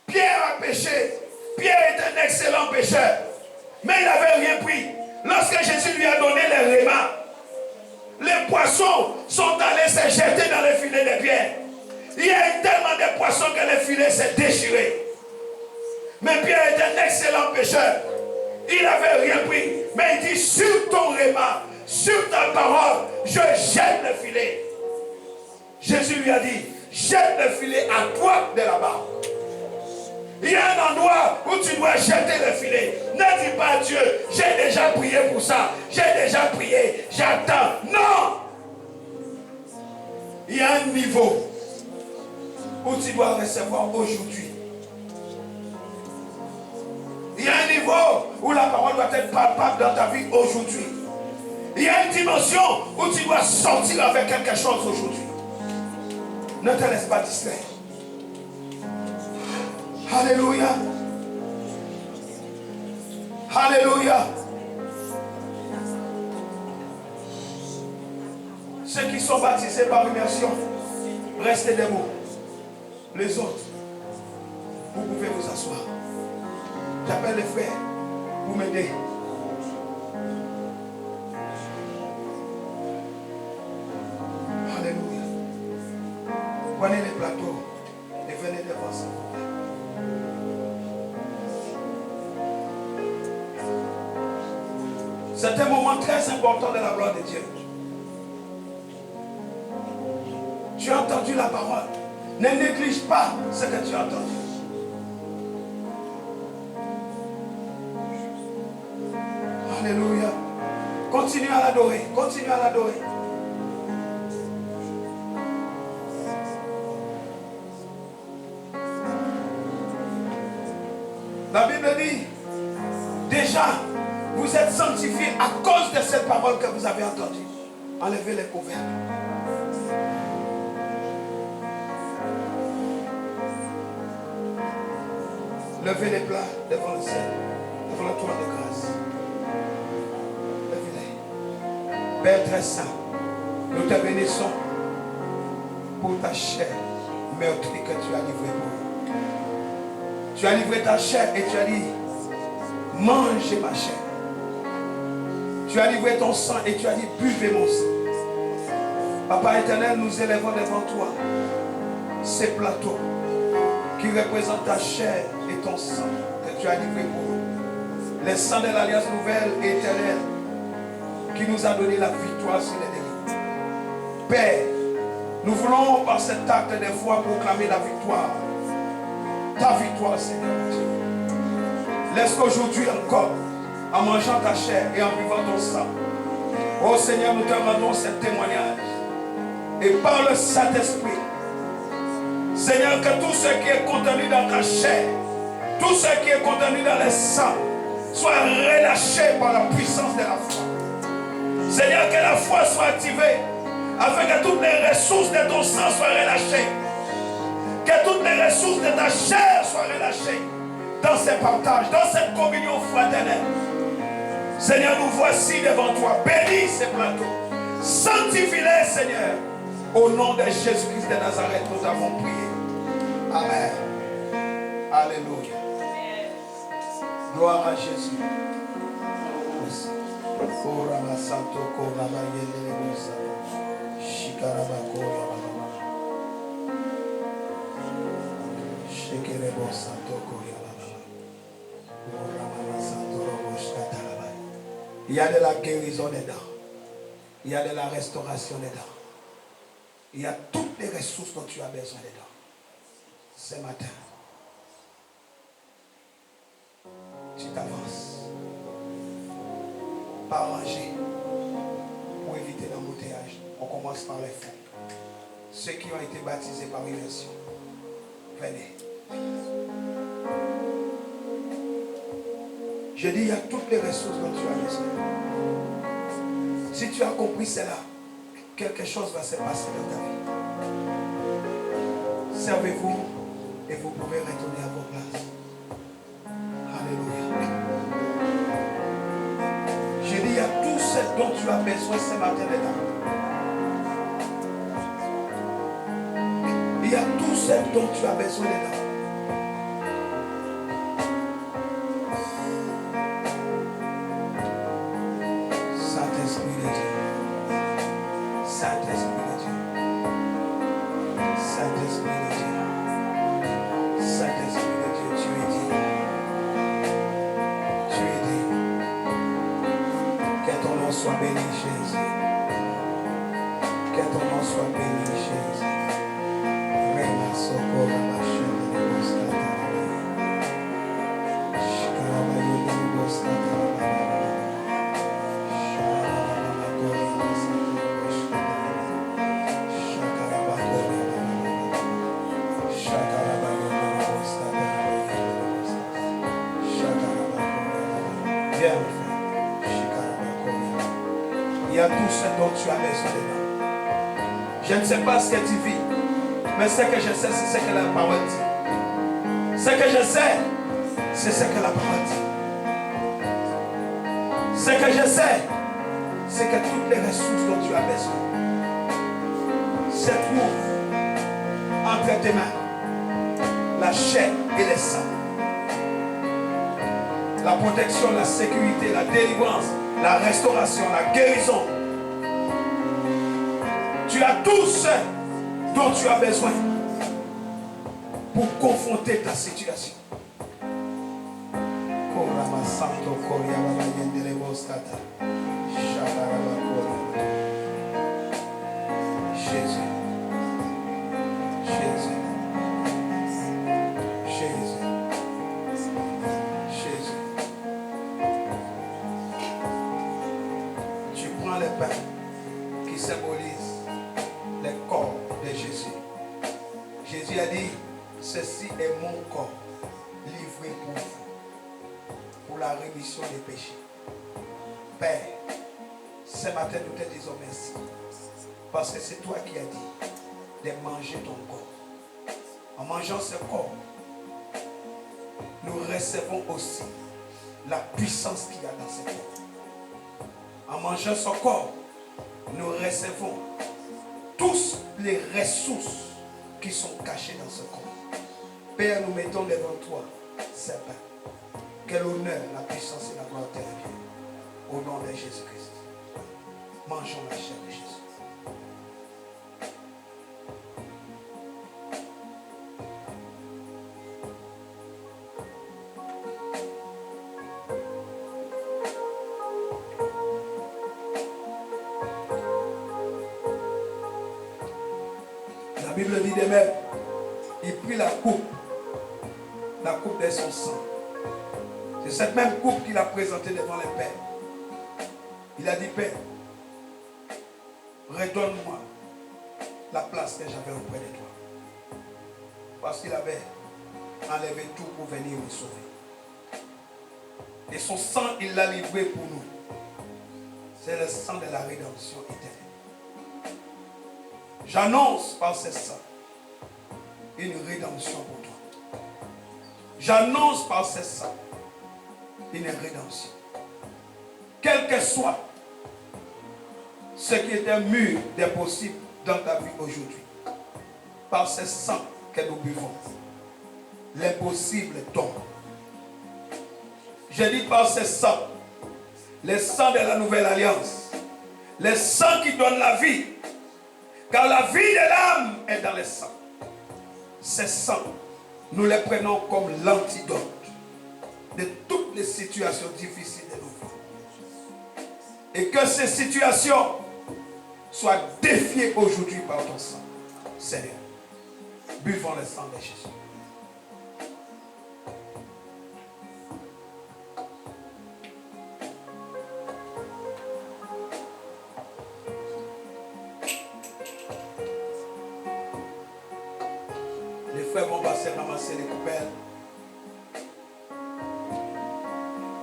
Pierre a péché. Pierre est un excellent pécheur. Mais il n'avait rien pris. Lorsque Jésus lui a donné les rémas, les poissons sont allés se jeter dans les filets de Pierre. Il y a eu tellement de poissons que le filet s'est déchiré. Mais Pierre est un excellent pécheur. Il n'avait rien pris. Mais il dit, sur ton réma, sur ta parole, je jette le filet. Jésus lui a dit, jette le filet à droite de la barre. Il y a un endroit où tu dois jeter le filet. Ne dis pas à Dieu, j'ai déjà prié pour ça. J'ai déjà prié, j'attends. Non! Il y a un niveau où tu dois recevoir aujourd'hui. Il y a un niveau où la parole doit être palpable dans ta vie aujourd'hui. Il y a une dimension où tu dois sortir avec quelque chose aujourd'hui. Ne te laisse pas distraire. Alléluia. Alléluia. Ceux qui sont baptisés par immersion, restez debout. Les autres, vous pouvez vous asseoir. J'appelle les frères pour m'aider. Alléluia. Prenez les plateaux et venez devant ça. C'est un moment très important de la gloire de Dieu. Tu as entendu la parole. Ne néglige pas ce que tu as entendu. Alléluia. Continue à l'adorer. Continue à l'adorer. La Bible dit, déjà, vous êtes sanctifiés à cause de cette parole que vous avez entendue. Enlevez les couverts. Levez les plats devant le ciel, devant le trône de grâce. Levez-les. Père très saint, nous te bénissons pour ta chair meurtrie que tu as livrée pour nous. Tu as livré ta chair et tu as dit, mangez ma chair. Tu as livré ton sang et tu as dit, buvez mon sang. Papa éternel, nous élevons devant toi ces plateaux qui représentent ta chair et ton sang que tu as livré pour nous. Le sang de l'alliance nouvelle et éternelle qui nous a donné la victoire sur les délits. Père, nous voulons par cet acte de foi proclamer la victoire. Ta victoire, Seigneur Dieu. Laisse qu'aujourd'hui encore, en mangeant ta chair et en buvant ton sang, oh Seigneur, nous te rendons ce témoignage. Et par le Saint-Esprit, Seigneur, que tout ce qui est contenu dans ta chair, tout ce qui est contenu dans le sang, soit relâché par la puissance de la foi. Seigneur, que la foi soit activée, afin que toutes les ressources de ton sang soient relâchées. Que toutes les ressources de ta chair soient relâchées dans ces partages, dans cette communion fraternelle. Seigneur, nous voici devant toi. Bénis ces plateaux. Sanctifie-les, Seigneur. Au nom de Jésus-Christ de Nazareth, nous avons prié. Amen. Alléluia. Gloire à Jésus. Merci. Il y a de la guérison dedans. Il y a de la restauration dedans. Il y a toutes les ressources dont tu as besoin dedans. Ce matin, tu t'avances. Pas ranger pour éviter l'embouteillage. On commence par les fonds. Ceux qui ont été baptisés par immersion, venez. Je dis, il y a toutes les ressources dont tu as besoin. Si tu as compris cela, quelque chose va se passer dans ta vie. Servez-vous et vous pouvez retourner à vos places. Alléluia. Je dis, il y a tout ce dont tu as besoin ce matin dedans. Il y a tout ce dont tu as besoin dedans. Saint-Esprit de Dieu. Saint-Esprit de Dieu. Saint-Esprit de Dieu. Saint-Esprit de Dieu, tu es dit. Tu es dit. Que ton nom soit béni, Jésus. Que ton nom soit béni, Jésus. Rema socorro ma chaîne de Boscata. Shikarabayo de Boscata. Il y a tout ce dont tu as besoin dedans. Je ne sais pas ce que tu vis, mais ce que je sais, c'est ce que la parole dit. Ce que je sais, c'est ce que la parole dit. Ce que je sais, c'est que toutes les ressources dont tu as besoin se trouvent entre tes mains. La chair et le sang. La protection, la sécurité, la délivrance, la restauration, la guérison. Tu as tout ce dont tu as besoin pour confronter ta situation. Jésus. Jésus. Jésus. Jésus. Tu prends le pain qui symbolise le corps de Jésus. Jésus a dit, ceci est mon corps livré pour vous, pour la rémission des péchés. Père, ce matin nous te disons merci, parce que c'est toi qui as dit de manger ton corps. En mangeant ce corps, nous recevons aussi la puissance qu'il y a dans ce corps. En mangeant ce corps, nous recevons tous les ressources qui sont cachées dans ce corps. Père, nous mettons devant toi ce pain. Que l'honneur, la puissance et la gloire te reviennent. Au nom de Jésus-Christ. Mangeons la chair de Jésus. La Bible dit de même, il prit la coupe de son sang. C'est cette même coupe qu'il a présentée devant les pères. Il a dit, Père, redonne-moi la place que j'avais auprès de toi. Parce qu'il avait enlevé tout pour venir nous sauver. Et son sang, il l'a livré pour nous. C'est le sang de la rédemption éternelle. J'annonce par ce sang une rédemption pour toi. J'annonce par ce sang une rédemption. Quel que soit ce qui était mûr des possibles dans ta vie aujourd'hui, par ce sang que nous buvons, l'impossible tombe. Je dis par ce sang, le sang de la nouvelle alliance, le sang qui donne la vie, car la vie de l'âme est dans le sang. Ce sang, nous les prenons comme l'antidote de toutes les situations difficiles de nos vies. Et que ces situations soient défiées aujourd'hui par ton sang. Seigneur, buvons le sang de Jésus. Les frères vont passer ramasser les poubelles.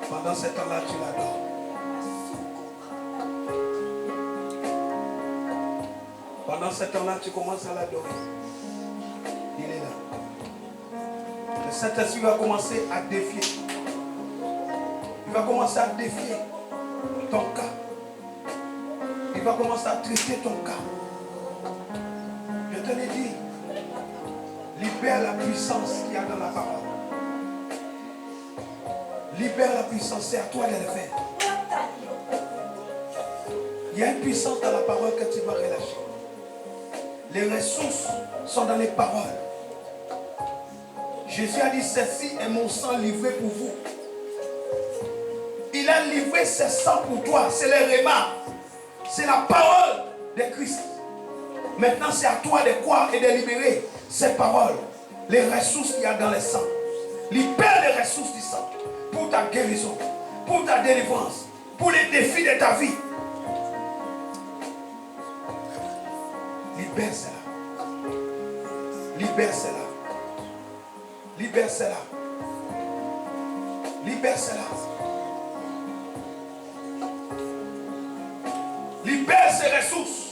Pendant ce temps-là, tu l'adores. Pendant ce temps-là, tu commences à l'adorer. Il est là. Le Saint-Esprit va commencer à défier. Il va commencer à défier ton cas. Il va commencer à traiter ton cas. Je te l'ai dit. Libère la puissance qu'il y a dans la parole. Libère la puissance, c'est à toi de le faire. Il y a une puissance dans la parole que tu dois relâcher. Les ressources sont dans les paroles. Jésus a dit, ceci est mon sang livré pour vous. Il a livré ce sang pour toi. C'est le réma. C'est la parole de Christ. Maintenant, c'est à toi de croire et de libérer ces paroles. Les ressources qu'il y a dans le sang. Libère les ressources du sang. Pour ta guérison. Pour ta délivrance. Pour les défis de ta vie. Libère cela. Libère cela. Libère cela. Libère cela. Libère ces ressources.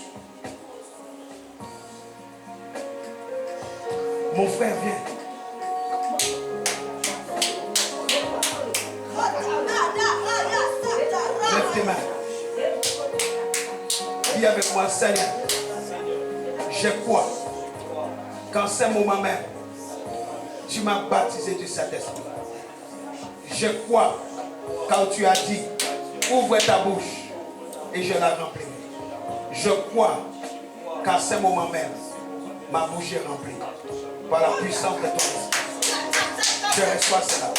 Mon frère, viens. Lève tes mains. Dis avec moi, Seigneur. Je crois qu'en ce moment même, tu m'as baptisé du Saint-Esprit. Je crois quand tu as dit, ouvre ta bouche et je la remplirai. Je crois qu'en ce moment même, ma bouche est remplie par la puissance de ton esprit. Je reçois cela.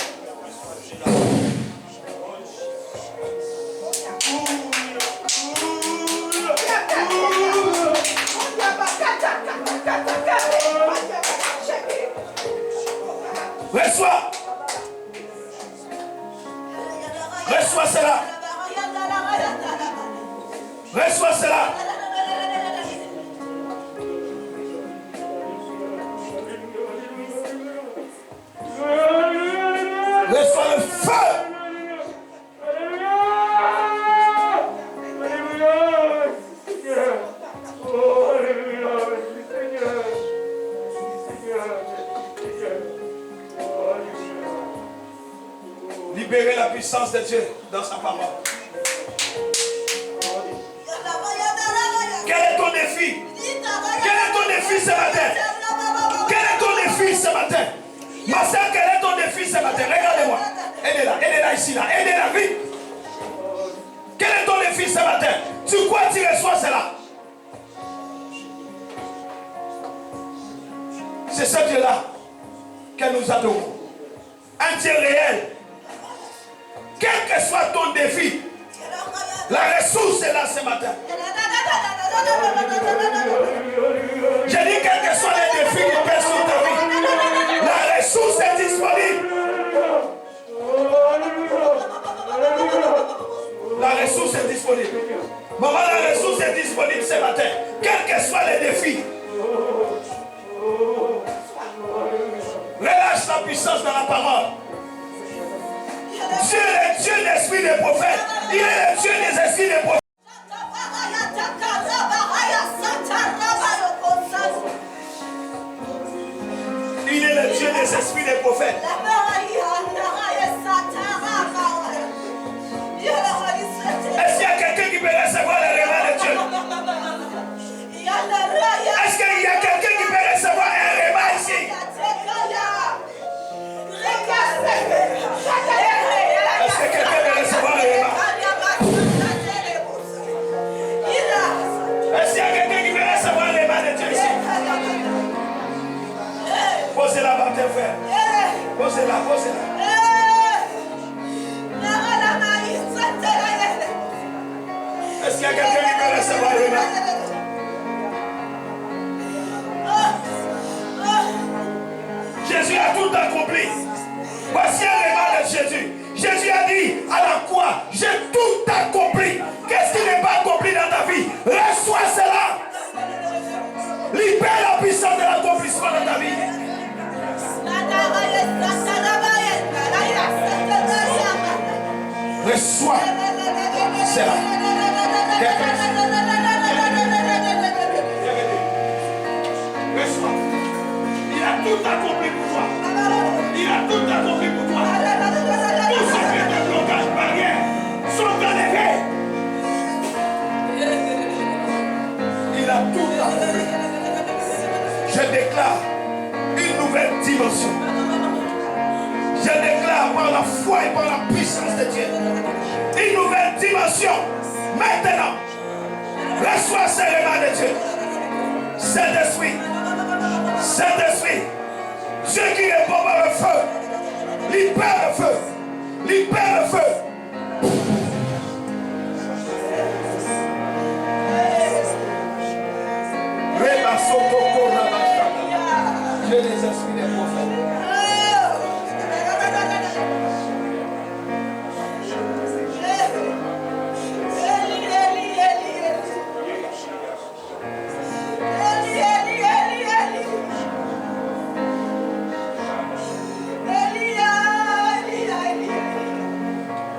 Reçois. Reçois cela. Reçois cela. Reçois le feu. Libérez la puissance de Dieu dans sa parole. Quel est ton défi? Quel est ton défi ce matin? Quel est ton défi ce matin? Ma soeur, quel est ton défi ce matin? Regardez-moi. Aidez-la ici, là. Aidez-la, vite. défi ce matin. Tu crois que tu reçois cela? C'est ce Dieu-là que nous adorons. Un Dieu réel. Quel que soit ton défi, la ressource est là ce matin. J'ai dit quel que soit les défis qui pèsent sur ta vie, la ressource est disponible. La ressource est disponible. Maman, la ressource est disponible ce matin. Quels que soient les défis. Relâche la puissance dans la parole. Dieu est le Dieu de l'esprit des prophètes. Il est le Dieu des esprits des prophètes. Il est le Dieu des esprits des prophètes. Est-ce qu'il y a quelqu'un qui peut recevoir le réveil de Dieu? Est-ce qu'il y a quelqu'un qui peut recevoir un réveil ici? Est-ce que quelqu'un peut recevoir le réveil? Est-ce qu'il y a quelqu'un qui peut recevoir le réveil de Dieu ici? Posez-la par tes frères. Posez-la, posez-la. Est-ce qu'il y a quelqu'un qui peut recevoir le réveil? Jésus a tout accompli. Voici un réveil de Jésus. Jésus a dit à la croix, j'ai tout accompli. Qu'est-ce qui n'est pas accompli dans ta vie? Reçois cela. Libère la puissance de l'accomplissement dans ta vie. Reçois cela. Reçois. Il a tout accompli pour toi. Il a tout accompli pour toi. Tous ceux qui étaient blocages, barrières, sont enlevés. Il a tout accompli. Je déclare une nouvelle dimension. Je déclare par la foi et par la puissance de Dieu une nouvelle dimension. Maintenant, reçois ce réveil de Dieu. Saint-Esprit, Saint-Esprit, Dieu qui répond par le feu, libère le feu, libère le feu. Dieu des esprits des prophètes.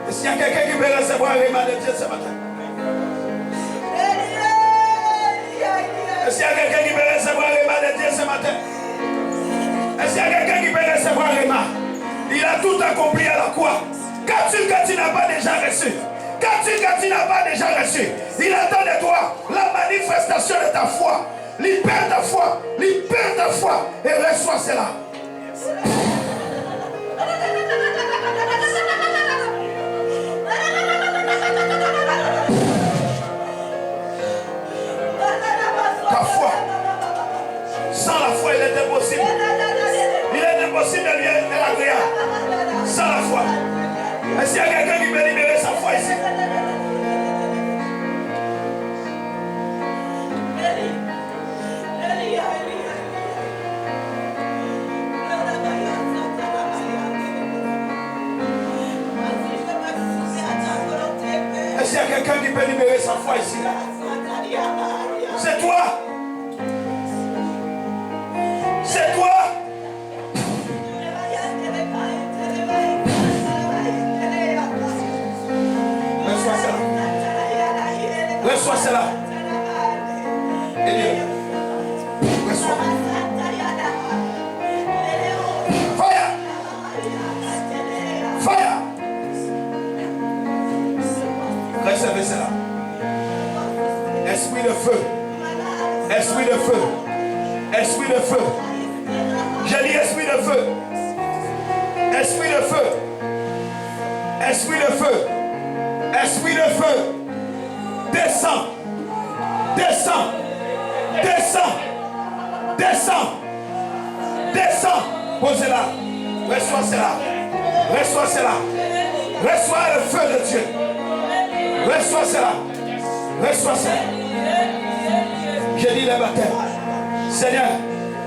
Est-ce qu'il y a quelqu'un qui veut recevoir le réveil de Dieu ce matin? Est-ce qu'il y a quelqu'un qui veut recevoir le réveil de Dieu ce matin? Est-ce qu'il y a quelqu'un qui veut recevoir le réveil? Il a tout accompli à la croix. Qu'as-tu que tu n'as pas déjà reçu? Qu'as-tu que tu n'as pas déjà reçu? Il attend de toi la manifestation de ta foi. Libère ta foi et reçois cela. Ta foi. Sans la foi, il est impossible. Il est impossible de lui être agréable. Sans la foi. Est-ce qu'il y a quelqu'un qui veut libérer sa foi ici? Est-ce qu'il y a quelqu'un qui peut libérer sa foi ici? C'est toi. C'est toi. Reçois cela. Reçois cela. Élie. Reçois. Fire. Fire. Recevez cela. Esprit de feu. Esprit de feu. Esprit de feu. J'ai dit esprit de feu. Esprit de feu. Esprit de feu. Esprit de feu. Descends. Descends. Descends. Descends. Descends. Posez-la. Reçois cela. Reçois cela. Reçois le feu de Dieu. Reçois cela. Reçois cela. Je dis les baptêmes. Seigneur,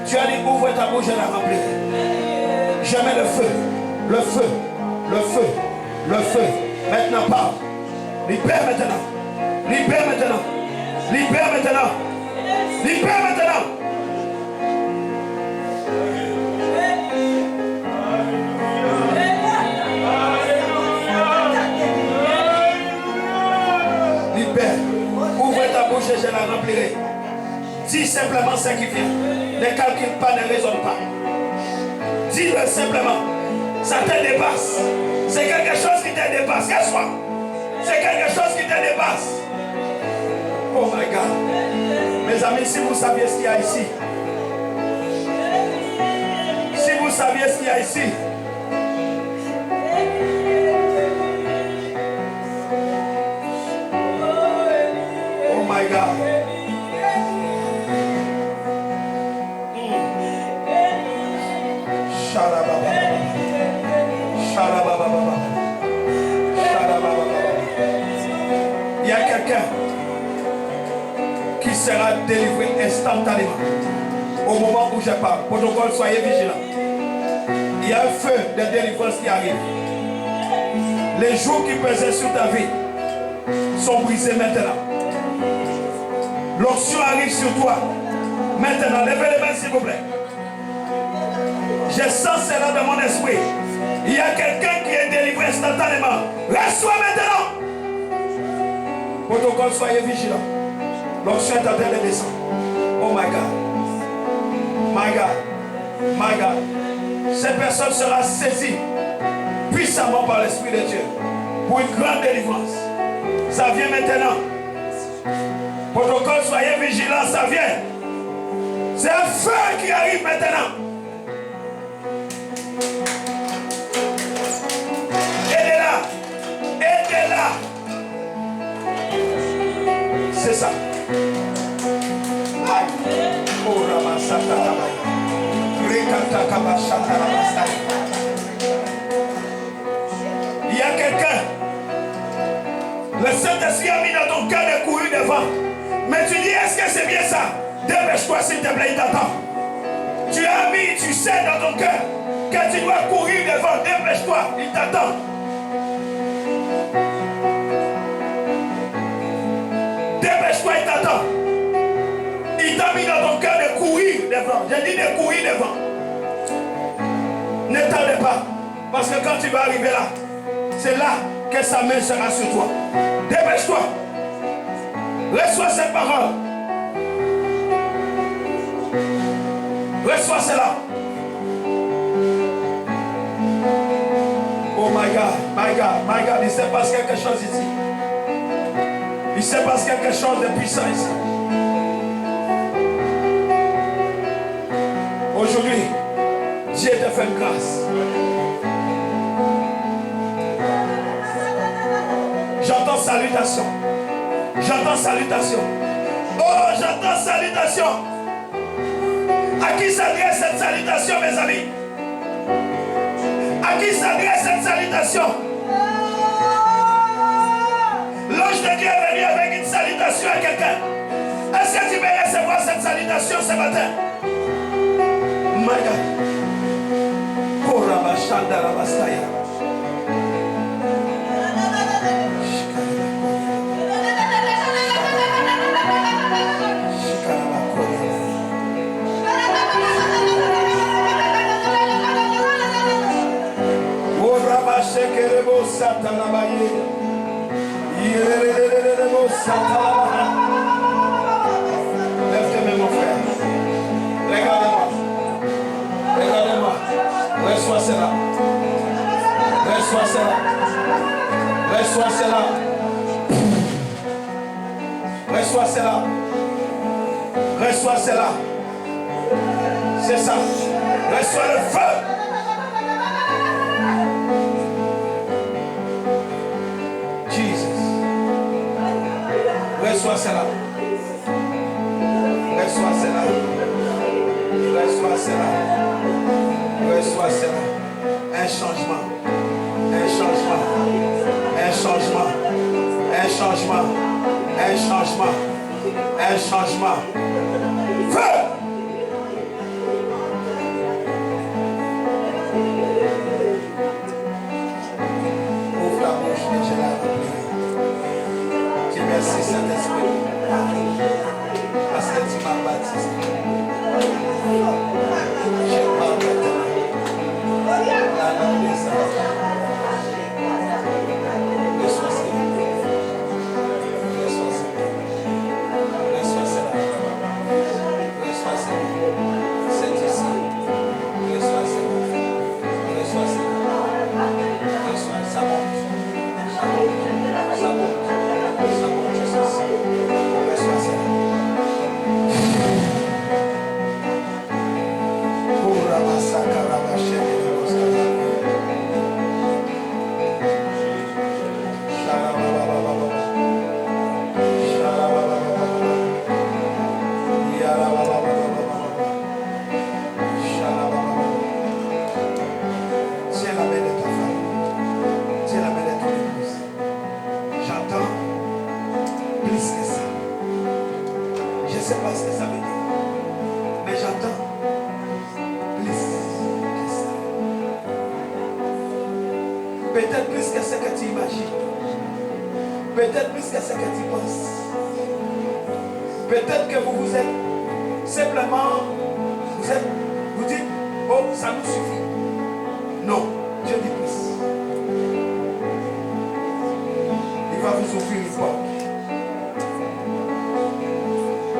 tu as dit ouvre ta bouche et la remplir. Je mets le feu. Le feu. Le feu. Le feu. Maintenant parle. Libère maintenant. Libère maintenant. Libère maintenant. Libère maintenant. Libère. Ouvre ta bouche et je la remplirai. Dis simplement ce qui vient. Ne calcule pas, ne raisonne pas. Dis-le simplement. Ça te dépasse. C'est quelque chose qui te dépasse. Qu'est-ce que c'est quelque chose qui te dépasse. Oh my God. Mes amis, si vous saviez ce qu'il y a ici. Si vous saviez ce qu'il y a ici. Oh my God. Il y a quelqu'un qui sera délivré instantanément au moment où je parle. Protocole, soyez vigilants. Il y a un feu de délivrance qui arrive. Les jours qui pesaient sur ta vie sont brisés maintenant. L'onction arrive sur toi maintenant. Levez les mains s'il vous plaît. Je sens cela dans mon esprit. Il y a quelqu'un qui est délivré instantanément. Reçois maintenant. Protocole, soyez vigilants. L'onction est en train de descendre. Oh my God. My God. My God. Cette personne sera saisie puissamment par l'Esprit de Dieu pour une grande délivrance. Ça vient maintenant. Protocole, soyez vigilants, ça vient. C'est un feu qui arrive maintenant. Aidez-la. Aidez-la. C'est ça. Il y a quelqu'un. Le Saint-Esprit a mis dans ton cœur de courir devant. Mais tu dis, est-ce que c'est bien ça? Dépêche-toi s'il te plaît, il t'attend. Tu as mis, tu sais dans ton cœur que tu dois courir devant. Dépêche-toi, il t'attend. Dépêche-toi, il t'attend. Il t'a mis dans ton cœur de courir devant. J'ai dit de courir devant. Ne tarde pas. Parce que quand tu vas arriver là, c'est là que sa main sera sur toi. Dépêche-toi. Reçois cette parole. Reçois cela. Oh my God, my God, my God. Il se passe quelque chose ici. Il se passe quelque chose de puissant ici. Aujourd'hui, Dieu te fait une grâce. J'entends salutation. J'entends salutation. Oh, j'entends salutation. À qui s'adresse cette salutation, mes amis? À qui s'adresse cette salutation? L'ange de Dieu est venu avec une salutation à quelqu'un. Est-ce que tu veux recevoir cette salutation ce matin? My God. Korabashandarabastaya. Lève-toi, mon frère. Regardez-moi. Regardez-moi. Reçois cela. Reçois cela. Reçois cela. Reçois cela. Reçois cela. C'est ça. Reçois le feu. Reçois cela. Reçois cela. Reçois cela. Reçois cela. Un changement. Un changement. Un changement. Un changement. Un changement. Un changement. Feu! Ouvre la bouche et je la remplis. Dis merci Saint-Esprit. Parce que tu m'as baptisé. Je parle maintenant. La langue des saints. Reçois cela. Reçois cela. Reçois cela. Reçois cela. C'est ici. Reçois cela. Reçois cela. Reçois ça monte. Ça monte. Ça monte. Ça monte. Reçois cela. Tiens la main de ta femme. Tiens la main de ton épouse. J'entends plus que ça. Je ne sais pas ce que ça veut dire. Mais j'entends plus que ça. Peut-être plus que ce que tu imagines. Peut-être plus que ce que tu penses. Peut-être que vous vous êtes simplement, vous dites, oh, ça nous suffit. Non, Dieu dit plus. Il va vous ouvrir une porte.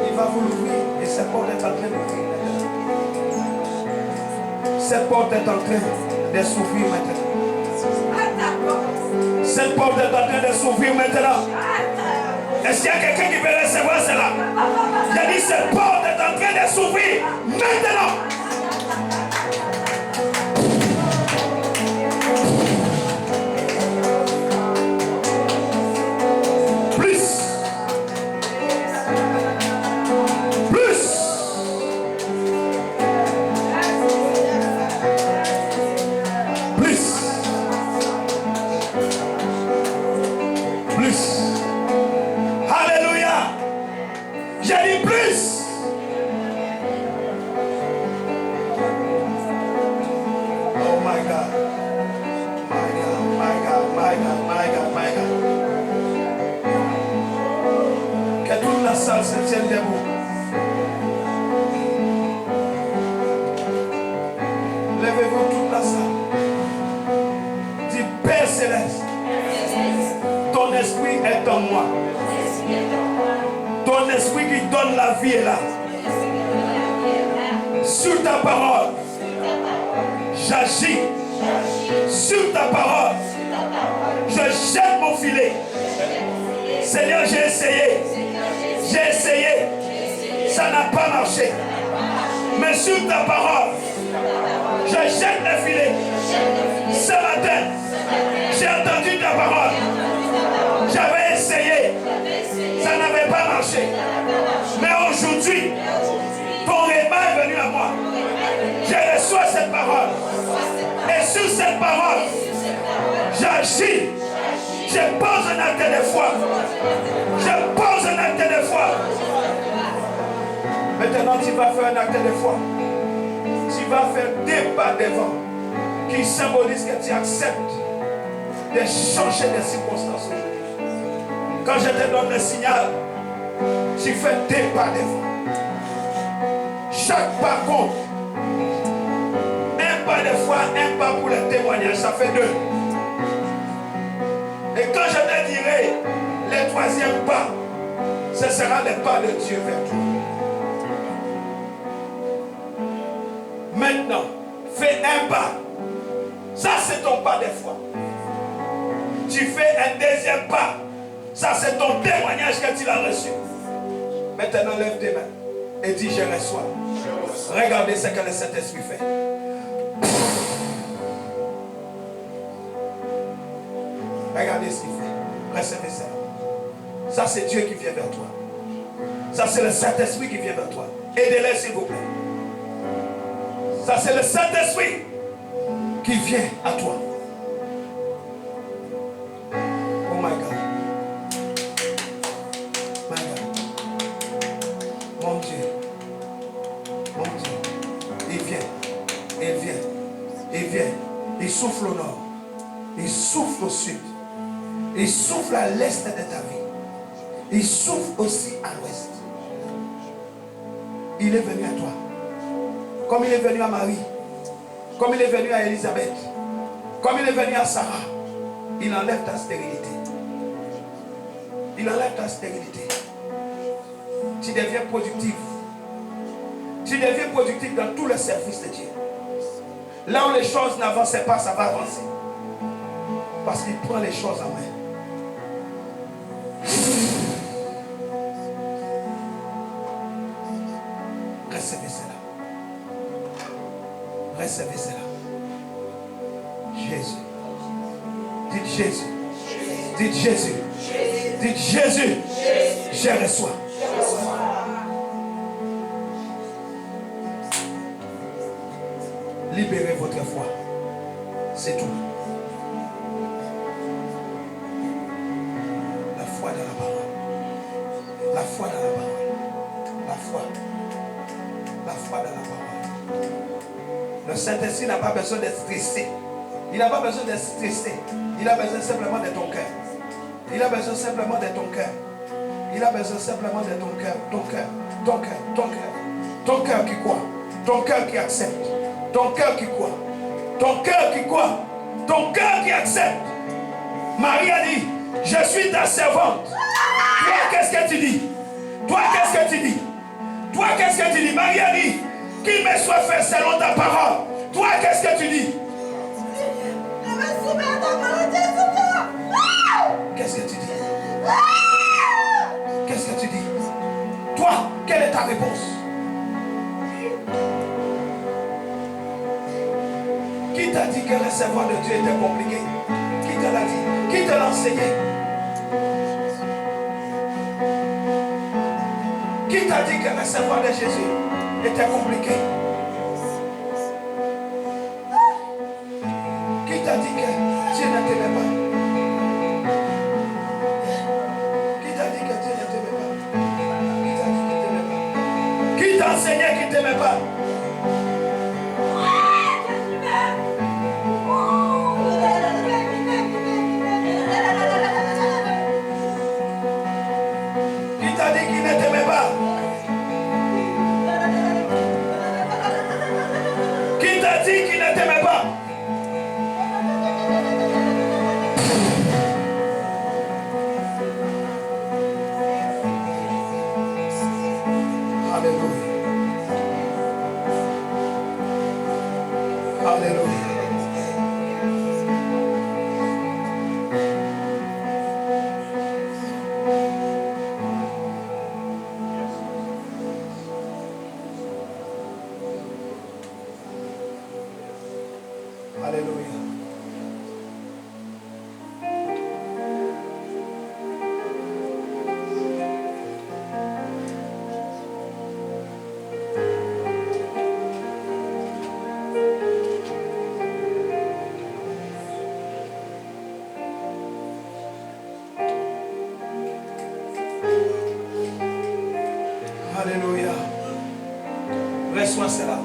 Il va vous l'ouvrir et cette porte est en train d'ouvrir maintenant. Cette porte est en train de s'ouvrir maintenant. Cette porte est en train de s'ouvrir maintenant. Est-ce qu'il y a quelqu'un qui veut recevoir cela? J'ai dit cette porte est en train de s'ouvrir maintenant. Plus. Plus. Plus. Plus. Alléluia. J'ai dit plus. Oh my God. My God, my God, my God, my God, my God. Que toute la salle se tienne debout. Levez-vous toute la salle. Dis Père Céleste. Ton esprit est en moi. Ton esprit qui donne la vie est là. Sur ta parole, j'agis. Sur ta parole, je jette mon filet. Seigneur, j'ai essayé. J'ai essayé. Ça n'a pas marché. Mais sur ta parole, je jette le filet. Ce matin, j'ai entendu ta parole. J'avais essayé. Ça n'avait pas marché. Mais aujourd'hui, ton réma est venu à moi. Je reçois cette parole. Et sur cette parole, j'agis. Je pose un acte de foi. Je pose un acte de foi. Maintenant, tu vas faire un acte de foi. Tu vas faire des pas devant qui symbolisent que tu acceptes de changer de circonstances aujourd'hui. Quand je te donne le signal, tu fais des pas devant. Chaque pas compte. Un pas de foi, un pas pour le témoignage, ça fait deux. Et quand je te dirai le troisième pas, ce sera le pas de Dieu vers toi. Maintenant, fais un pas. Ça, c'est ton pas de foi. Tu fais un deuxième pas. Ça, c'est ton témoignage que tu l'as reçu. Maintenant, lève tes mains et dis, je reçois. Regardez ce que le Saint-Esprit fait. Regardez ce qu'il fait. Recevez ça. Ça, c'est Dieu qui vient vers toi. Ça, c'est le Saint-Esprit qui vient vers toi. Aidez-les, s'il vous plaît. Ça, c'est le Saint-Esprit qui vient à toi. Oh my God. My God. Mon Dieu. Mon Dieu. Il vient. Il vient. Il vient. Il souffle au nord. Il souffle au sud. Il souffle à l'est de ta vie. Il souffle aussi à l'ouest. Il est venu à toi. Comme il est venu à Marie. Comme il est venu à Élisabeth. Comme il est venu à Sarah. Il enlève ta stérilité. Il enlève ta stérilité. Tu deviens productif. Tu deviens productif dans tout le service de Dieu. Là où les choses n'avançaient pas, ça va avancer. Parce qu'il prend les choses en main. Recevez cela. Recevez cela. Jésus. Dites Jésus. Dites Jésus. Dites Jésus. Je reçois. Libérez votre foi. C'est tout. La foi dans la parole. La foi dans la parole. La foi. La foi dans la parole. Le Saint-Esprit n'a pas besoin d'être stressé. Il n'a pas besoin d'être stressé. Il a besoin simplement de ton cœur. Il a besoin simplement de ton cœur. Il a besoin simplement de ton cœur. Ton cœur. Ton cœur. Ton cœur. Ton cœur qui croit. Ton cœur qui accepte. Ton cœur qui croit. Ton cœur qui croit. Ton cœur qui accepte. Marie a dit, je suis ta servante. Toi, qu'est-ce que tu dis? Toi, qu'est-ce que tu dis? Toi, qu'est-ce que tu dis? Marie a dit, qu'il me soit fait selon ta parole. Toi, qu'est-ce que tu dis? Je me soumets à ta parole, Jésus. Qu'est-ce que tu dis? Qu'est-ce que tu dis? Toi, quelle est ta réponse? Qui t'a dit que recevoir de Dieu était compliqué? Qui te l'a dit? Qui te l'a enseigné? Qui t'a dit que recevoir de Jésus était compliqué? Qui t'a dit que Dieu ne t'aimait pas? Qui t'a dit que Dieu ne t'aimait pas? Qui t'a dit qu'il ne t'aimait pas? Qui t'a enseigné qu'il ne t'aimait pas? Qui t'a dit qu'il ne t'aimait pas? Qui t'a dit qu'il ne t'aimait pas? Alléluia. Alléluia. Alléluia. Alléluia. Reçois cela.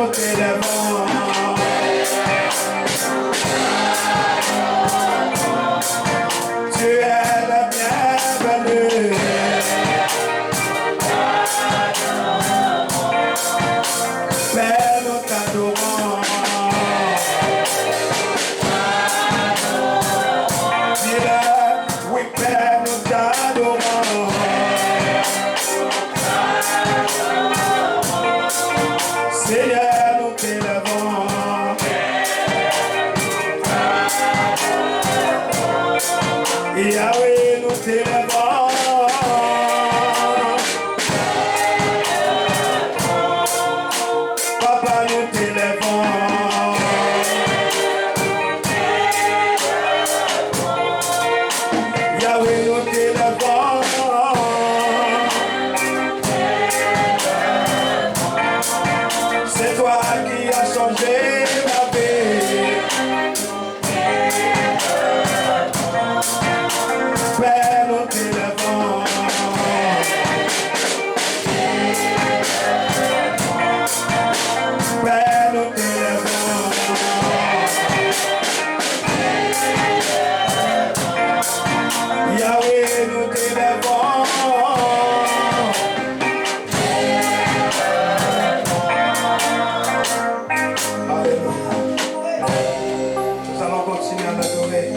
nous t'élèvons. Tu es le bienvenu. Père, nous t'adorons. Dis-le, oui, Père, nous t'adorons. Seigneur, nous t'élèvons. Yahweh, nous t'élèvons. Papa, nous t'élèvons. Yahweh, nous t'élèvons. C'est toi qui as changé ma vie. Père, nous t'élèvons. Père, nous t'élèvons. Yahweh, nous t'élèvons. Alléluia. Nous allons continuer à l'adorer.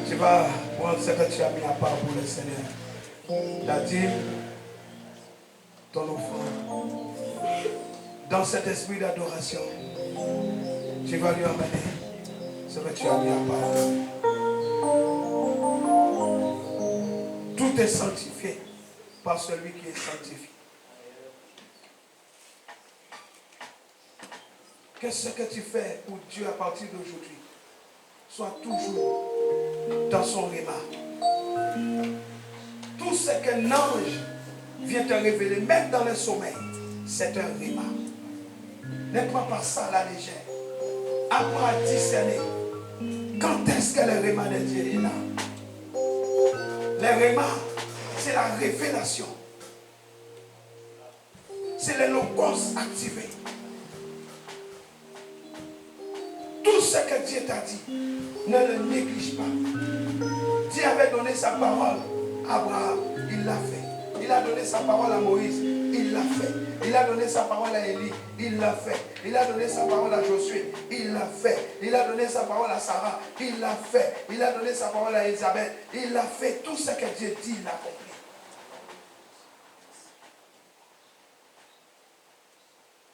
Tu vas prendre ce que tu as mis à part pour le Seigneur. La dîme, ton offrande. Dans cet esprit d'adoration, tu vas lui amener ce que tu as mis à part. Tout est sanctifié par celui qui est sanctifié. Que ce que tu fais pour Dieu à partir d'aujourd'hui soit toujours dans son réma. Tout ce qu'un ange vient te révéler, même dans le sommeil, c'est un réma. Ne prends pas ça à la légère. Apprends à discerner quand est-ce que le réma de Dieu est là. Le réma, c'est la révélation. C'est le logos activé. Tout ce que Dieu t'a dit, ne le néglige pas. Dieu avait donné sa parole à Abraham, il l'a fait. Il a donné sa parole à Moïse, il l'a fait. Il a donné sa parole à Élie, il l'a fait. Il a donné sa parole à Josué, il l'a fait. Il a donné sa parole à Sarah, il l'a fait. Il a donné sa parole à Elisabeth, il l'a fait. Tout ce que Dieu dit, il l'a accompli.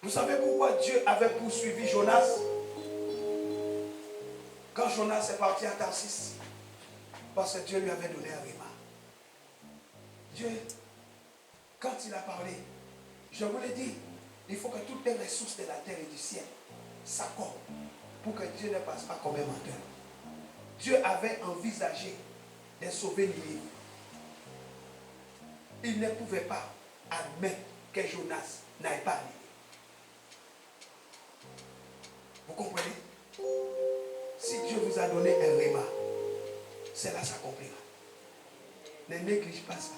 Vous savez pourquoi Dieu avait poursuivi Jonas? Quand Jonas est parti à Tarsis, parce que Dieu lui avait donné un réma. Dieu, quand il a parlé, je vous l'ai dit, il faut que toutes les ressources de la terre et du ciel s'accordent pour que Dieu ne passe pas comme un menteur. Dieu avait envisagé de sauver Ninive. Il ne pouvait pas admettre que Jonas n'aille pas à Ninive. Vous comprenez? Si Dieu vous a donné un réma, cela s'accomplira. Ne néglige pas ça.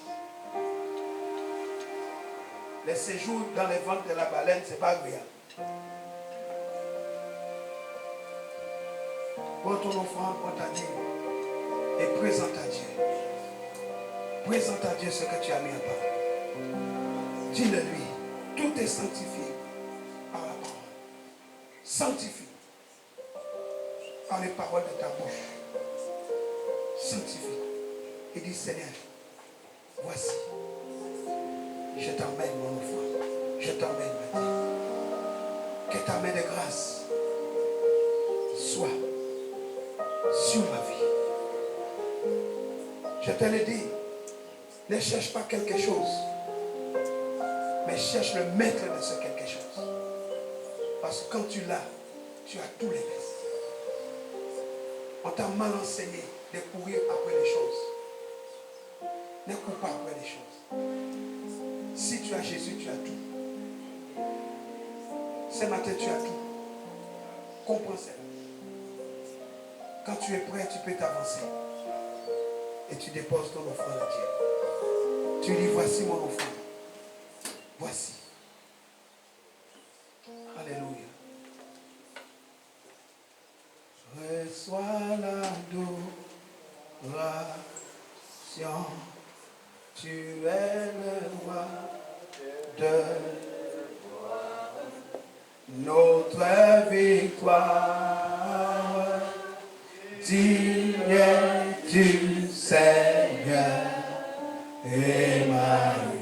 Les séjours dans les ventres de la baleine, ce n'est pas agréable. Prends ton offrande, prends ta dîme et présente à Dieu. Présente à Dieu ce que tu as mis à part. Dis-le lui. Tout est sanctifié par la parole. Sanctifie par les paroles de ta bouche. Sanctifie. Et dis Seigneur, voici. Je t'emmène mon offrande. Je t'emmène ma vie. Que ta main de grâce soit sur ma vie. Je te le dis, ne cherche pas quelque chose, mais cherche le maître de ce quelque chose. Parce que quand tu l'as, tu as tous les restes. On t'a mal enseigné de courir après les choses. Ne cours pas après les choses. Si tu as Jésus, tu as tout. Ce matin, tu as tout. Comprends cela. Quand tu es prêt, tu peux t'avancer. Et tu déposes ton offrande à Dieu. Tu dis, voici mon offrande. Voici. notre victoire. Digne es-tu, Seigneur, Emmanuel.